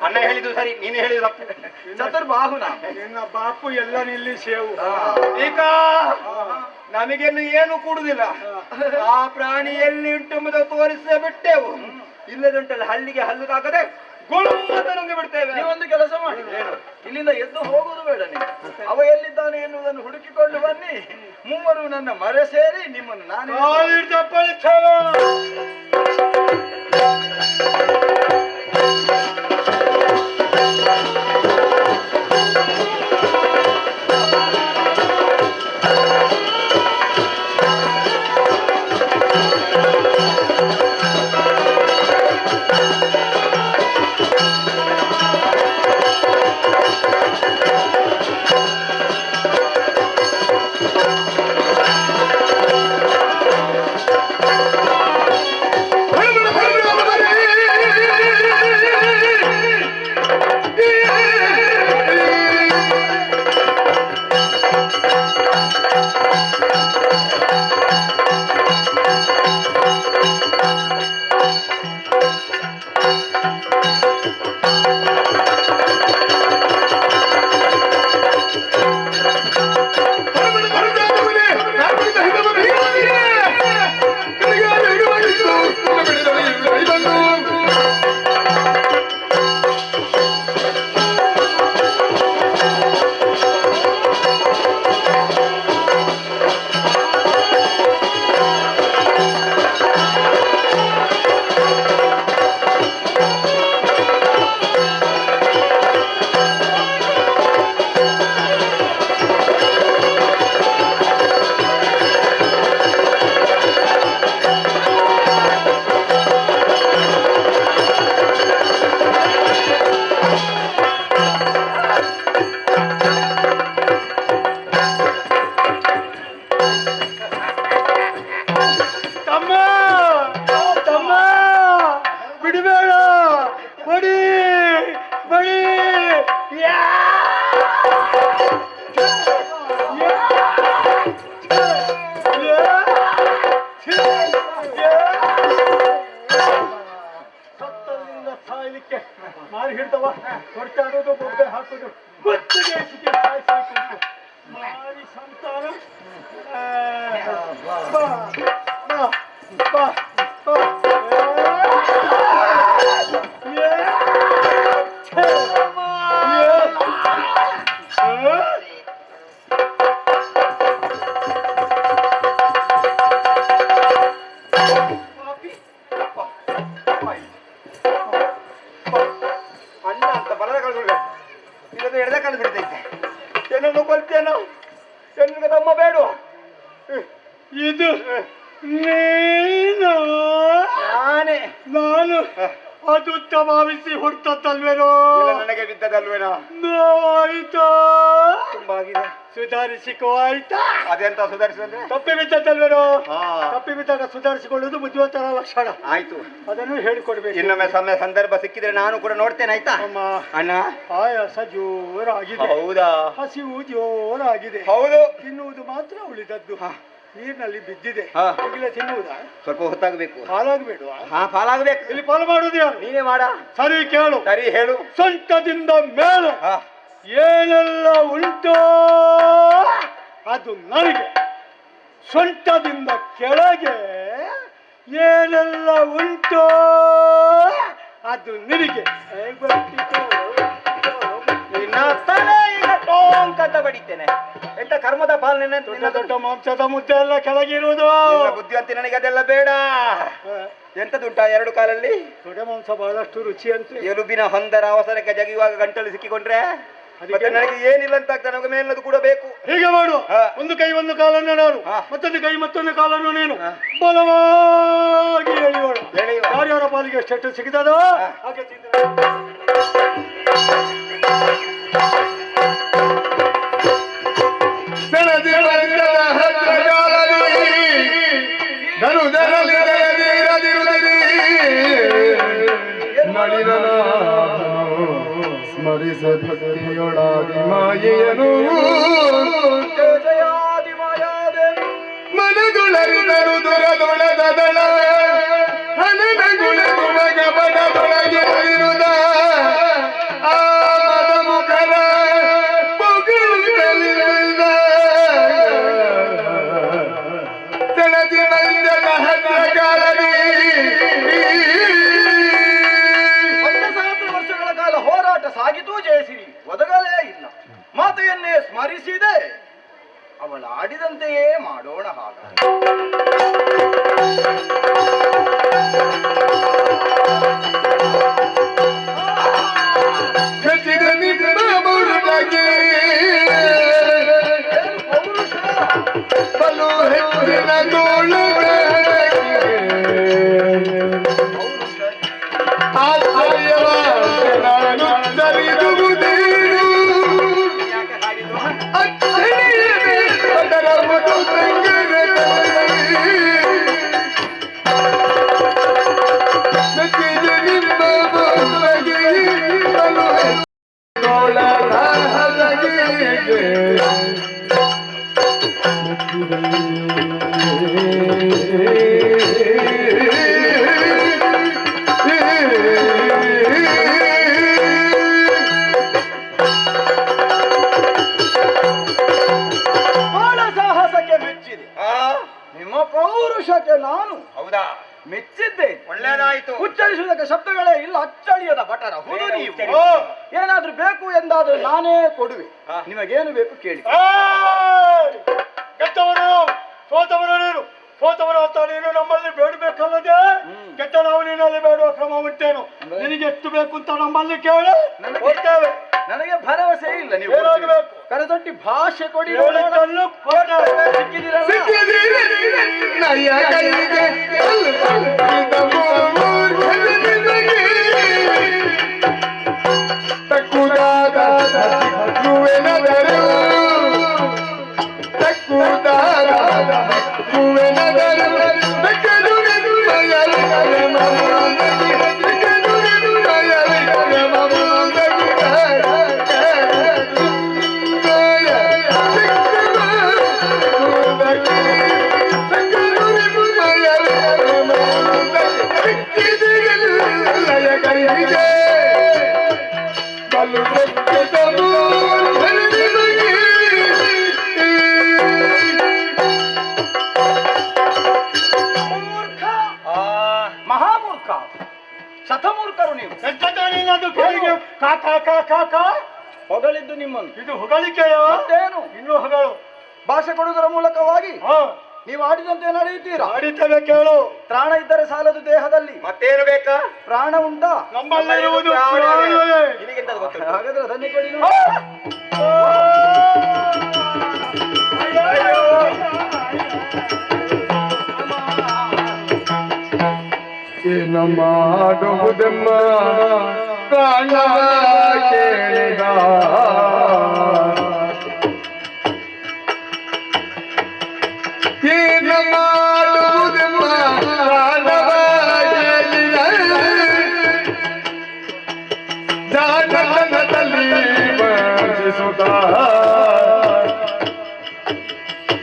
ಅಣ್ಣ ಹೇಳಿದ್ದು ಸರಿ ನೀನು ಹೇಳಿದ್ದು ತಪ್ಪು ಚತುರ್ಬಾಹುನ ನಿನ್ನ ಬಾಪು ಎಲ್ಲ ನಿಲ್ಲಿಸೇವು ಈಗ ನಮಗೇನು ಏನು ಕೂಡುದಿಲ್ಲ ಆ ಪ್ರಾಣಿ ಎಲ್ಲಿ ಉಂಟು ಎಂಬುದು ತೋರಿಸೇ ಬಿಟ್ಟೆವು ಇಲ್ಲದುಂಟಲ್ಲ ಹಲ್ಲಿಗೆ ಹಲ್ಲು ತಾಕದೆ ನುಂಗಿ ಬಿಡ್ತೇವೆ ನೀವೊಂದು ಕೆಲಸ ಮಾಡಿ ಇಲ್ಲಿಂದ ಎದ್ದು ಹೋಗುವುದು ಬೇಡ ನೀವು ಅವ ಎಲ್ಲಿದ್ದಾನೆ ಎನ್ನುವುದನ್ನು ಹುಡುಕಿಕೊಂಡು ಬನ್ನಿ ಮೂವರು ನನ್ನ ಮರೆ ಸೇರಿ ನಿಮ್ಮನ್ನು ನಾನು ಮಾರಿ ಹಿಡ್ತವ ಹೊಡ್ತಾಡೋದು ಬೊಬ್ಬೆ ಹಾಕೋದು ಗೊತ್ತಿಗೆ ಮಾರಿ ಸಂತಾನ ಬಾ ಬಾ ಬಾ ಅಣ್ಣ ಅಂತ ಬಲದ ಕಳ್ಕೊಳ್ಬೇಕು ಇಲ್ಲದ ಎಡದ ಕಾಲು ಬಿಡ್ತೈತೆ ಏನನ್ನು ಕೊಲ್ತೇನೋ ಹೆಣ್ಣಿಗೆ ತಮ್ಮ ಬೇಡ ಇದು ನೀನು ನಾನೇ ನಾನು ಅದು ಭಾವಿಸಿ ಹುಡ್ತಲ್ವೇನೋ, ನನಗೆ ಬಿದ್ದದಲ್ವೇನೋ? ಆಯ್ತಾ ತುಂಬಾ ಆಗಿದೆ. ಸುಧಾರಿಸಿಕೋ ಆಯ್ತಾ? ಅದೆಂತ ಸುಧಾರಿಸಿದ್ರೆ? ತಪ್ಪಿ ಬಿದ್ದಲ್ವೇನೋ, ತಪ್ಪಿ ಬಿದ್ದಾಗ ಸುಧಾರಿಸಿಕೊಳ್ಳುವುದು ಬುದ್ಧಿವಂತರ ಲಕ್ಷಣ. ಆಯ್ತು, ಅದನ್ನು ಹೇಳಿಕೊಡ್ಬೇಕು. ಇನ್ನೊಮ್ಮೆ ಸಮಯ ಸಂದರ್ಭ ಸಿಕ್ಕಿದ್ರೆ ನಾನು ಕೂಡ ನೋಡ್ತೇನೆ, ಆಯ್ತಾ? ಅಣ್ಣ, ಆಯಾಸ ಜೋರಾಗಿದೆ. ಹೌದಾ? ಹಸಿವು ಜೋರಾಗಿದೆ. ಹೌದು. ತಿನ್ನುವುದು ಮಾತ್ರ ಉಳಿದದ್ದು. ನೀರಿನಲ್ಲಿ ಬಿದ್ದಿದೆ. ಈಗಲೇ ತಿನ್ನುವುದಾ? ಸ್ವಲ್ಪ ಹೊತ್ತಾಗಬೇಕು. ಪಾಲಾಗಬೇಡುವ? ಪಾಲಾಗಬೇಕು. ಇಲ್ಲಿ ಪಾಲು ಮಾಡುವುದು ಯಾರು? ನೀನೇ ಮಾಡ. ಸರಿ ಕೇಳು. ಸರಿ ಹೇಳು. ಸೊಂಟದಿಂದ ಮೇಲೆ ಏನೆಲ್ಲ ಉಂಟೋ ಅದು ನನಗೆ, ಸೊಂಟದಿಂದ ಕೆಳಗೆ ಏನೆಲ್ಲ ಉಂಟೋ ಅದು ನಿನಗೆ. ಅಂತ ಬಡಿತೇನೆ. ಎಂತ ಕರ್ಮದ ಪಾಲನೆ. ದೊಡ್ಡ ಮಾಂಸದ ಮುದ್ದೆ ಎಲ್ಲ ಕೆಳಗಿರುವುದು. ಬುದ್ಧಿವಂತಿ, ನನಗೆ ಅದೆಲ್ಲ ಬೇಡ. ಎಂತದುಂಟ ಎರಡು ಕಾಲಲ್ಲಿ? ದೊಡ್ಡ ಮಾಂಸ ಬಹಳಷ್ಟು ರುಚಿ ಅಂತ. ಎಲುಬಿನ ಹೊಂದರ ಅವಸರಕ್ಕೆ ಜಗಿಯುವಾಗ ಗಂಟಲು ಸಿಕ್ಕಿಕೊಂಡ್ರೆ ಮತ್ತೆ ನನಗೆ ಏನಿಲ್ಲ ಅಂತ ಆಗ್ತದೆ. ನಮಗೆ ಮೇಲಿನದು ಕೂಡ ಬೇಕು. ಹೀಗೆ ಮಾಡು. ಒಂದು ಕೈ ಒಂದು ಕಾಲನ್ನು ನಾನು, ಮತ್ತೊಂದು ಕೈ ಮತ್ತೊಂದು ಕಾಲನ್ನು ನೀನು ಬಲವಾಗಿ ಎಳೆಯೋಣ. ಯಾರ್ಯಾರ ಪಾಲಿಗೆ ಎಷ್ಟೆಷ್ಟು ಸಿಗಿದದೋ ಹಾಗೆ ತಿಂದ್ರೆ. ಸ್ಮರಿಸ ಭಕ್ತಿಯೊಳಾದಿ ಮಾಯೆಯನು ಮನದೊಳರಿದರು ದುರದೊಳದ ದಳ ಹನನ ಗುಣಗುಣಗ ಬಡದೊಳಗೆ ಇರುದ ಆ ಮದ ಮುಖರ ಪೊಗಳುಗಳಿಂದ ಸೆಳದಿ ಬಂದದ ಹತ್ರ ಕಾಲದಿ. ಹೋರಾಟ ಸಾಗಿತೂ ಜಯಿಸಿರಿ, ಒದಗಲೇ ಇಲ್ಲ. ಮಾತೆಯನ್ನೇ ಸ್ಮರಿಸಿದೆ, ಅವಳು ಆಡಿದಂತೆಯೇ ಮಾಡೋಣ. ಹಾಗಾಗಿ ಬಲು ಹೆಚ್ಚಿನ ತೋಳುಗೆ ನಾನು ಹೌದಾ ಮೆಚ್ಚಿದ್ದೇನೆ. ಒಳ್ಳೆಯದಾಯಿತು. ಉಚ್ಚರಿಸುವುದಕ್ಕೆ ಶಬ್ದಗಳೇ ಇಲ್ಲ. ಅಚ್ಚಳಿಯದ ಭಟರ ಹುದು ನೀವು. ಏನಾದ್ರೂ ಬೇಕು ಎಂದಾದ್ರೂ ನಾನೇ ಕೊಡುವೆ. ನಿಮಗೇನು ಬೇಕು ಕೇಳಿ. ಕೆಟ್ಟವರು ಸೋತವರು ನೀನು, ಸೋತವರು ಅಂತ ನೀನು ನಮ್ಮಲ್ಲಿ ಬೇಡಬೇಕಲ್ಲದೆ ಕೆಟ್ಟ ನಾವು ನೀನಲ್ಲಿ ಬೇಡುವ ಕ್ರಮ ಉಂಟೇನು? ನಿನಗೆ ಎಷ್ಟು ಬೇಕು ಅಂತ ನಮ್ಮಲ್ಲಿ ಕೇಳು, ಕೊಡ್ತೇವೆ. ನನಗೆ ಭರವಸೆ ಇಲ್ಲ. ನೀವು ಕರೆದೊಟ್ಟಿ ಭಾಷೆ ಕೊಡಿ. ಶತಮೂರ್ಖರು ನೀವು. ಹೊಗಳಿದ್ದು ನಿಮ್ಮನ್ನು. ಇದು ಹೊಗಳಿಕೆಯ ಮತ್ತೇನು? ಇನ್ನು ಹೊಗಳು. ಭಾಷೆ ಕೊಡುವುದರ ಮೂಲಕವಾಗಿ ನೀವು ಆಡಿದಂತೆ ನಡೆಯುತ್ತೀರಾ? ಆಡಿತೇವೆ ಕೇಳು. ಪ್ರಾಣ ಇದ್ದರೆ ಸಾಲದು ದೇಹದಲ್ಲಿ. ಮತ್ತೇನು ಬೇಕಾ? ಪ್ರಾಣ ಉಂಟಾ? ನಮ್ಮಲ್ಲಿರುವುದು ಹಾಗಾದ್ರೆ ಅದನ್ನೇ ಕೊಡಿ. ಏನ ಮಾಡುವುದಮ್ಮ ಪ್ರಾಣವ ಕೇಳಿದ ಏನ ಮಾಡುವುದಮ್ಮ ಪ್ರಾಣವ ಕೇಳಿದ ಜಾನತನದಲ್ಲಿ ವಂಚಿಸುತ್ತ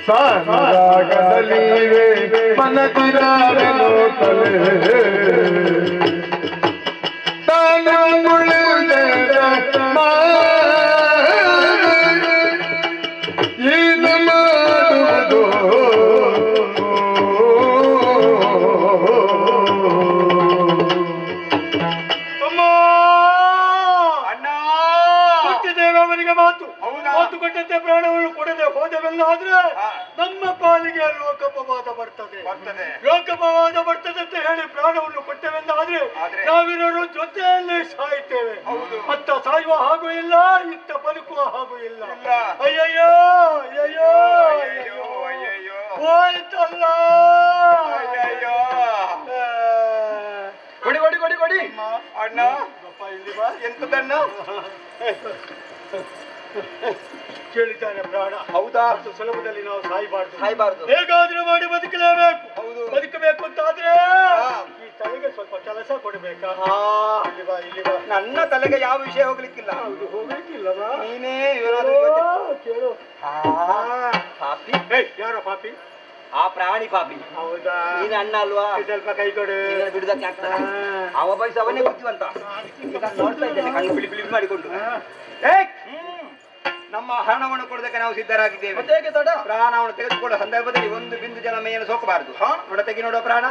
ಸಾಗದಲ್ಲಿ ಮನದಿರಾರೆನೋ ತಲೆ ಏನು ಮಾಡುವುದು ಕೊಟ್ಟಿದ್ದೇವೆ ಅವನಿಗೆ ಮಾತು ಮಾತು ಕೊಟ್ಟಂತೆ ಪ್ರಾಣವನ್ನು ಕೊಡದೆ ಹೋದೆವೆಲ್ಲಾದ್ರೆ ನಮ್ಮ ಪಾಲಿಗೆ ಲೋಕಪವಾದ ಬರ್ತದೆ ಲೋಕಪವಾದ ಬರ್ತದೆ ಅಂತ ಹೇಳಿ ಪ್ರಾಣವನ್ನು ಕೊಟ್ಟೆವೆಂದಾದ್ರೆ ನಾವಿರೋರು ಜೊತೆಯಲ್ಲಿ ಸಾಯ್ತೇವೆ. ಅತ್ತ ಸಾಯುವ ಹಾಗೂ ಇಲ್ಲ, ಇತ್ತ ಬದುಕುವ ಹಾಗೂ ಇಲ್ಲ. ಅಯ್ಯಯ್ಯೋ ಅಯ್ಯಯ್ಯೋ ಹೋಯ್ತಲ್ಲ. ಕೊಡಿ ಕೊಡಿ ಕೊಡಿ ಕೊಡಿ ಅಣ್ಣ ಇಲ್ಲಿ ಬಾ. ಎಂತದಣ್ಣ? ಕೇಳಿದ್ದಾನೆ ಪ್ರಾಣ. ಹೌದಾ? ಅಷ್ಟು ಸುಲಭದಲ್ಲಿ ನಾವು ಸಾಯ್ಬಾರ್ದು. ಹೇಗಾದ್ರೂ ಮಾಡಿ ಬದುಕಲೇಬೇಕು. ಹೌದು. ಬದುಕಬೇಕು ಅಂತಾದ್ರೆ ಈ ತಲೆಗೆ ಸ್ವಲ್ಪ ಕೆಲಸ ಕೊಡಬೇಕಾ? ಇಲ್ಲಿ ಬಾ ಇಲ್ಲಿ ಬಾ. ನನ್ನ ತಲೆಗೆ ಯಾವ ವಿಷಯ ಹೋಗ್ಲಿಕ್ಕಿಲ್ಲ. ಹೌದು, ಹೋಗ್ಲಿಕ್ಕಿಲ್ಲವಾ? ನೀನೇ ಕೇಳು. ಪಾಪಿ. ಯಾರೋ ಪಾಪಿ? ಆ ಪ್ರಾಣಿ ಪಾಪಿ. ಹೌದಾ? ನೀನು ಅಣ್ಣ ಅಲ್ವಾ? ಸ್ವಲ್ಪ ಕೈ ಕೊಡು. ಬಿಡುದಕ್ಕೆ ಆಗ್ತದೆ. ಅವ ಬಯಸ ಅವನೇ ಬುದ್ಧಿವಂತ. ಈಗ ನೋಡ್ತಾ ಇದ್ದೇನೆ ಕಣ್ಣು ಬಿಳಿ ಬಿಳಿ ಮಾಡಿಕೊಂಡು. ನಮ್ಮ ಹಣವನ್ನು ಕೊಡೋದಕ್ಕೆ ನಾವು ಸಿದ್ಧರಾಗಿದ್ದೇವೆ. ಪ್ರಾಣವನ್ನು ತೆಗೆದುಕೊಳ್ಳುವ ಸಂದರ್ಭದಲ್ಲಿ ಒಂದು ಬಿಂದು ಜಲ ಮೈಯನ್ನು ಸೋಕಬಾರದು. ನೋಡ ತೆಗಿ ನೋಡುವ ಪ್ರಾಣ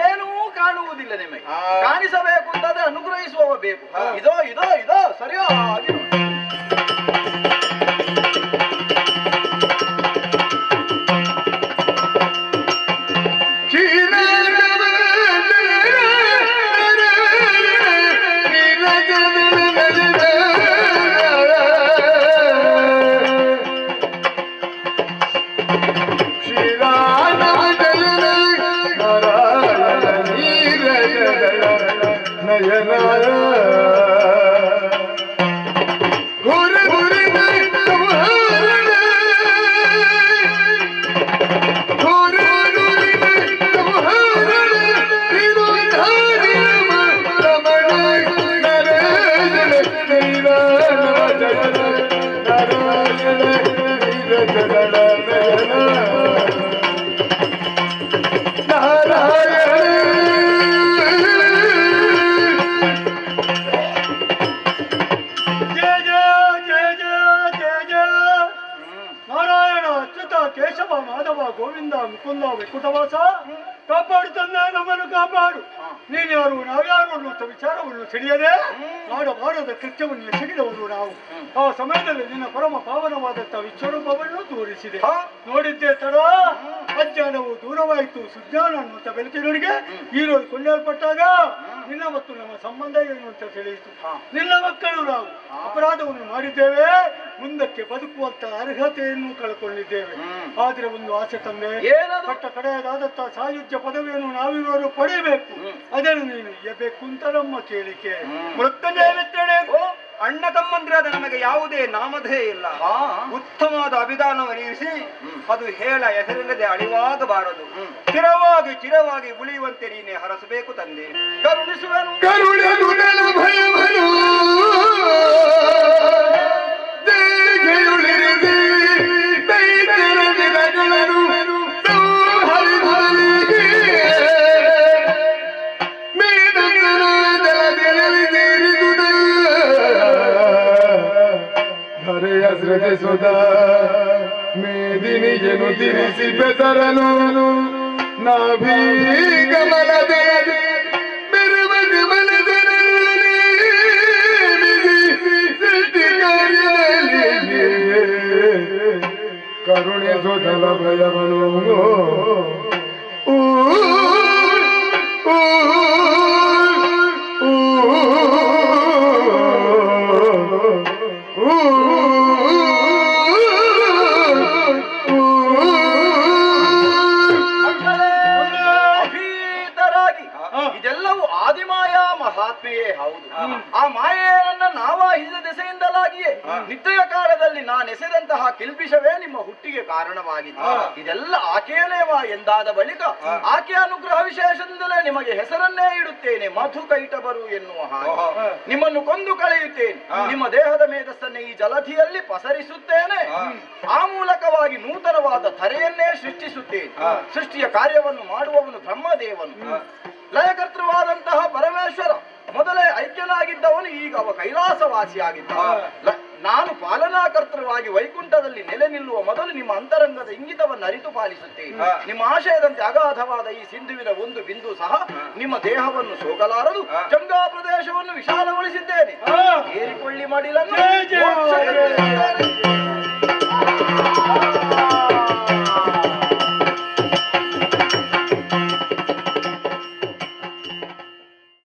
ಏನೂ ಕಾಣುವುದಿಲ್ಲ ನಿಮಗೆ. ಕಾಣಿಸಬೇಕು ಅಂತಾದ್ರೆ ಅನುಗ್ರಹಿಸುವವ ಬೇಕು. ಇದೋ ಇದೋ ಇದೋ ಸರಿಯಾಗಿ ಕೇಶವ ಮಾಧವ ಗೋವಿಂದ ಮುಕುಂದ ವೆಂಕಟವಾಸ ಕಾಪಾಡು ತಂದೆ, ನಮ್ಮನ್ನು ಕಾಪಾಡು. ನೀನ್ಯಾರು ನಾವ್ಯಾರು ಅನ್ನುವಂಥ ವಿಚಾರವನ್ನು ತಿಳಿಯದೆ ಮಾಡಬಾರದ ಕೃತ್ಯವನ್ನು ಎಸಗಿದವರು ನಾವು. ಆ ಸಮಯದಲ್ಲಿ ನಿನ್ನ ಪರಮ ಪಾವನವಾದಂಥ ವಿಶ್ವರೂಪವನ್ನು ತೋರಿಸಿದೆ. ನೋಡಿದ್ದೆ ತಡ ಅಜ್ಞಾನವು ದೂರವಾಯಿತು, ಸುಜ್ಞಾನ ಅನ್ನುವಂಥ ಬೆಳಕಿನೊಳಗೆ ಈರೋದು ಕೊಂಡಲ್ಪಟ್ಟಾಗ ನಿನ್ನ ಮತ್ತು ನಮ್ಮ ಸಂಬಂಧ ಏನು ಅಂತ ತಿಳಿಯಿತು. ನಿನ್ನ ಮಕ್ಕಳು ನಾವು ಅಪರಾಧವನ್ನು ಮಾಡಿದ್ದೇವೆ, ಮುಂದಕ್ಕೆ ಬದುಕುವಂತ ಅರ್ಹತೆಯನ್ನು ಕಳ್ಕೊಂಡಿದ್ದೇವೆ. ಆದ್ರೆ ಒಂದು ಆಸೆ ತಂದೆ, ಪಟ್ಟ ಕಡೆಯದಾದಂತ ಸಾಯುಜ್ಯ ಪದವಿಯನ್ನು ನಾವಿರೋರು ಪಡೆಯಬೇಕು. ಅದನ್ನು ನೀನು ಇಯಬೇಕು ಅಂತ ನಮ್ಮ ಕೇಳಿಕೆ. ಮೃತ್ಯುಂಜಯ ಮಿತ್ರನೇ, ಅಣ್ಣ ತಮ್ಮಂದಿರಾದ ನಮಗೆ ಯಾವುದೇ ನಾಮಧೇಯ ಇಲ್ಲ. ಉತ್ತಮವಾದ ಅಭಿಧಾನವನ್ನು ಇರಿಸಿ ಅದು ಹೇಳ ಹೆಸರಿಲ್ಲದೆ ಅಳಿವಾಗಬಾರದು. ಚಿರವಾಗಿ ಚಿರವಾಗಿ ಉಳಿಯುವಂತೆ ನೀನೆ ಹರಸಬೇಕು ತಂದೆ. ಕರುಣಿಸುವನು ಸೃಜಿಸುದ ಮೇದಿನಿಗೆನು ತಿರಿಸಿ ಬೆಸರನು ನಾಭಿ ಗಮನದೆ ಬೆರುವ ಗಮನದ ಕರುಣಿಸುದಲ ಭಯವನು ಇದೆಲ್ಲ ಆತ್ಮೆಯೇ ಹೌದು. ಆ ಮಾಯೆಯನ್ನ ನಾವಾಹಿಸಿದ ದೆಸೆಯಿಂದಲಾಗಿಯೇ ನಿತ್ಯ ಕಾಲದಲ್ಲಿ ನಾನೆಸೆದಂತಹ ಕಿಲ್ಬಿಷವೇ ನಿಮ್ಮ ಹುಟ್ಟಿಗೆ ಕಾರಣವಾಗಿತ್ತು. ಇದೆಲ್ಲ ಆಕೆಯೇನೇವಾ ಎಂದಾದ ಬಳಿಕ ಆಕೆಯ ಅನುಗ್ರಹ ವಿಶೇಷದಿಂದಲೇ ನಿಮಗೆ ಹೆಸರನ್ನೇ ಇಡುತ್ತೇನೆ, ಮಧು ಕೈಟಬರು ಎನ್ನುವ ಹಾಗೆ. ನಿಮ್ಮನ್ನು ಕೊಂದು ಕಳೆಯುತ್ತೇನೆ, ನಿಮ್ಮ ದೇಹದ ಮೇಧಸ್ಸನ್ನೇ ಈ ಜಲಧಿಯಲ್ಲಿ ಪಸರಿಸುತ್ತೇನೆ. ಆ ಮೂಲಕವಾಗಿ ನೂತನವಾದ ಧರೆಯನ್ನೇ ಸೃಷ್ಟಿಸುತ್ತೇನೆ. ಸೃಷ್ಟಿಯ ಕಾರ್ಯವನ್ನು ಮಾಡುವವನು ಬ್ರಹ್ಮದೇವನು, ಲಯಕರ್ತೃವಾದಂತಹ ಪರಮೇಶ್ವರ. ಮೊದಲೇ ಐಕ್ಯನಾಗಿದ್ದವನು ಈಗ ಅವ ಕೈಲಾಸವಾಸಿಯಾಗಿದ್ದ. ನಾನು ಪಾಲನಾಕರ್ತೃವಾಗಿ ವೈಕುಂಠದಲ್ಲಿ ನೆಲೆ ನಿಲ್ಲುವ ಮೊದಲು ನಿಮ್ಮ ಅಂತರಂಗದ ಇಂಗಿತವನ್ನು ಅರಿತು ಪಾಲಿಸುತ್ತೇನೆ. ನಿಮ್ಮ ಆಶಯದಂತೆ ಅಗಾಧವಾದ ಈ ಸಿಂಧುವಿನ ಒಂದು ಬಿಂದು ಸಹ ನಿಮ್ಮ ದೇಹವನ್ನು ಸೋಗಲಾರದು. ಜಂಗಾ ಪ್ರದೇಶವನ್ನು ವಿಶಾಲಗೊಳಿಸಿದ್ದೇನೆ. ಏರಿಕೊಳ್ಳಿ ಮಡಿಲನ್ನು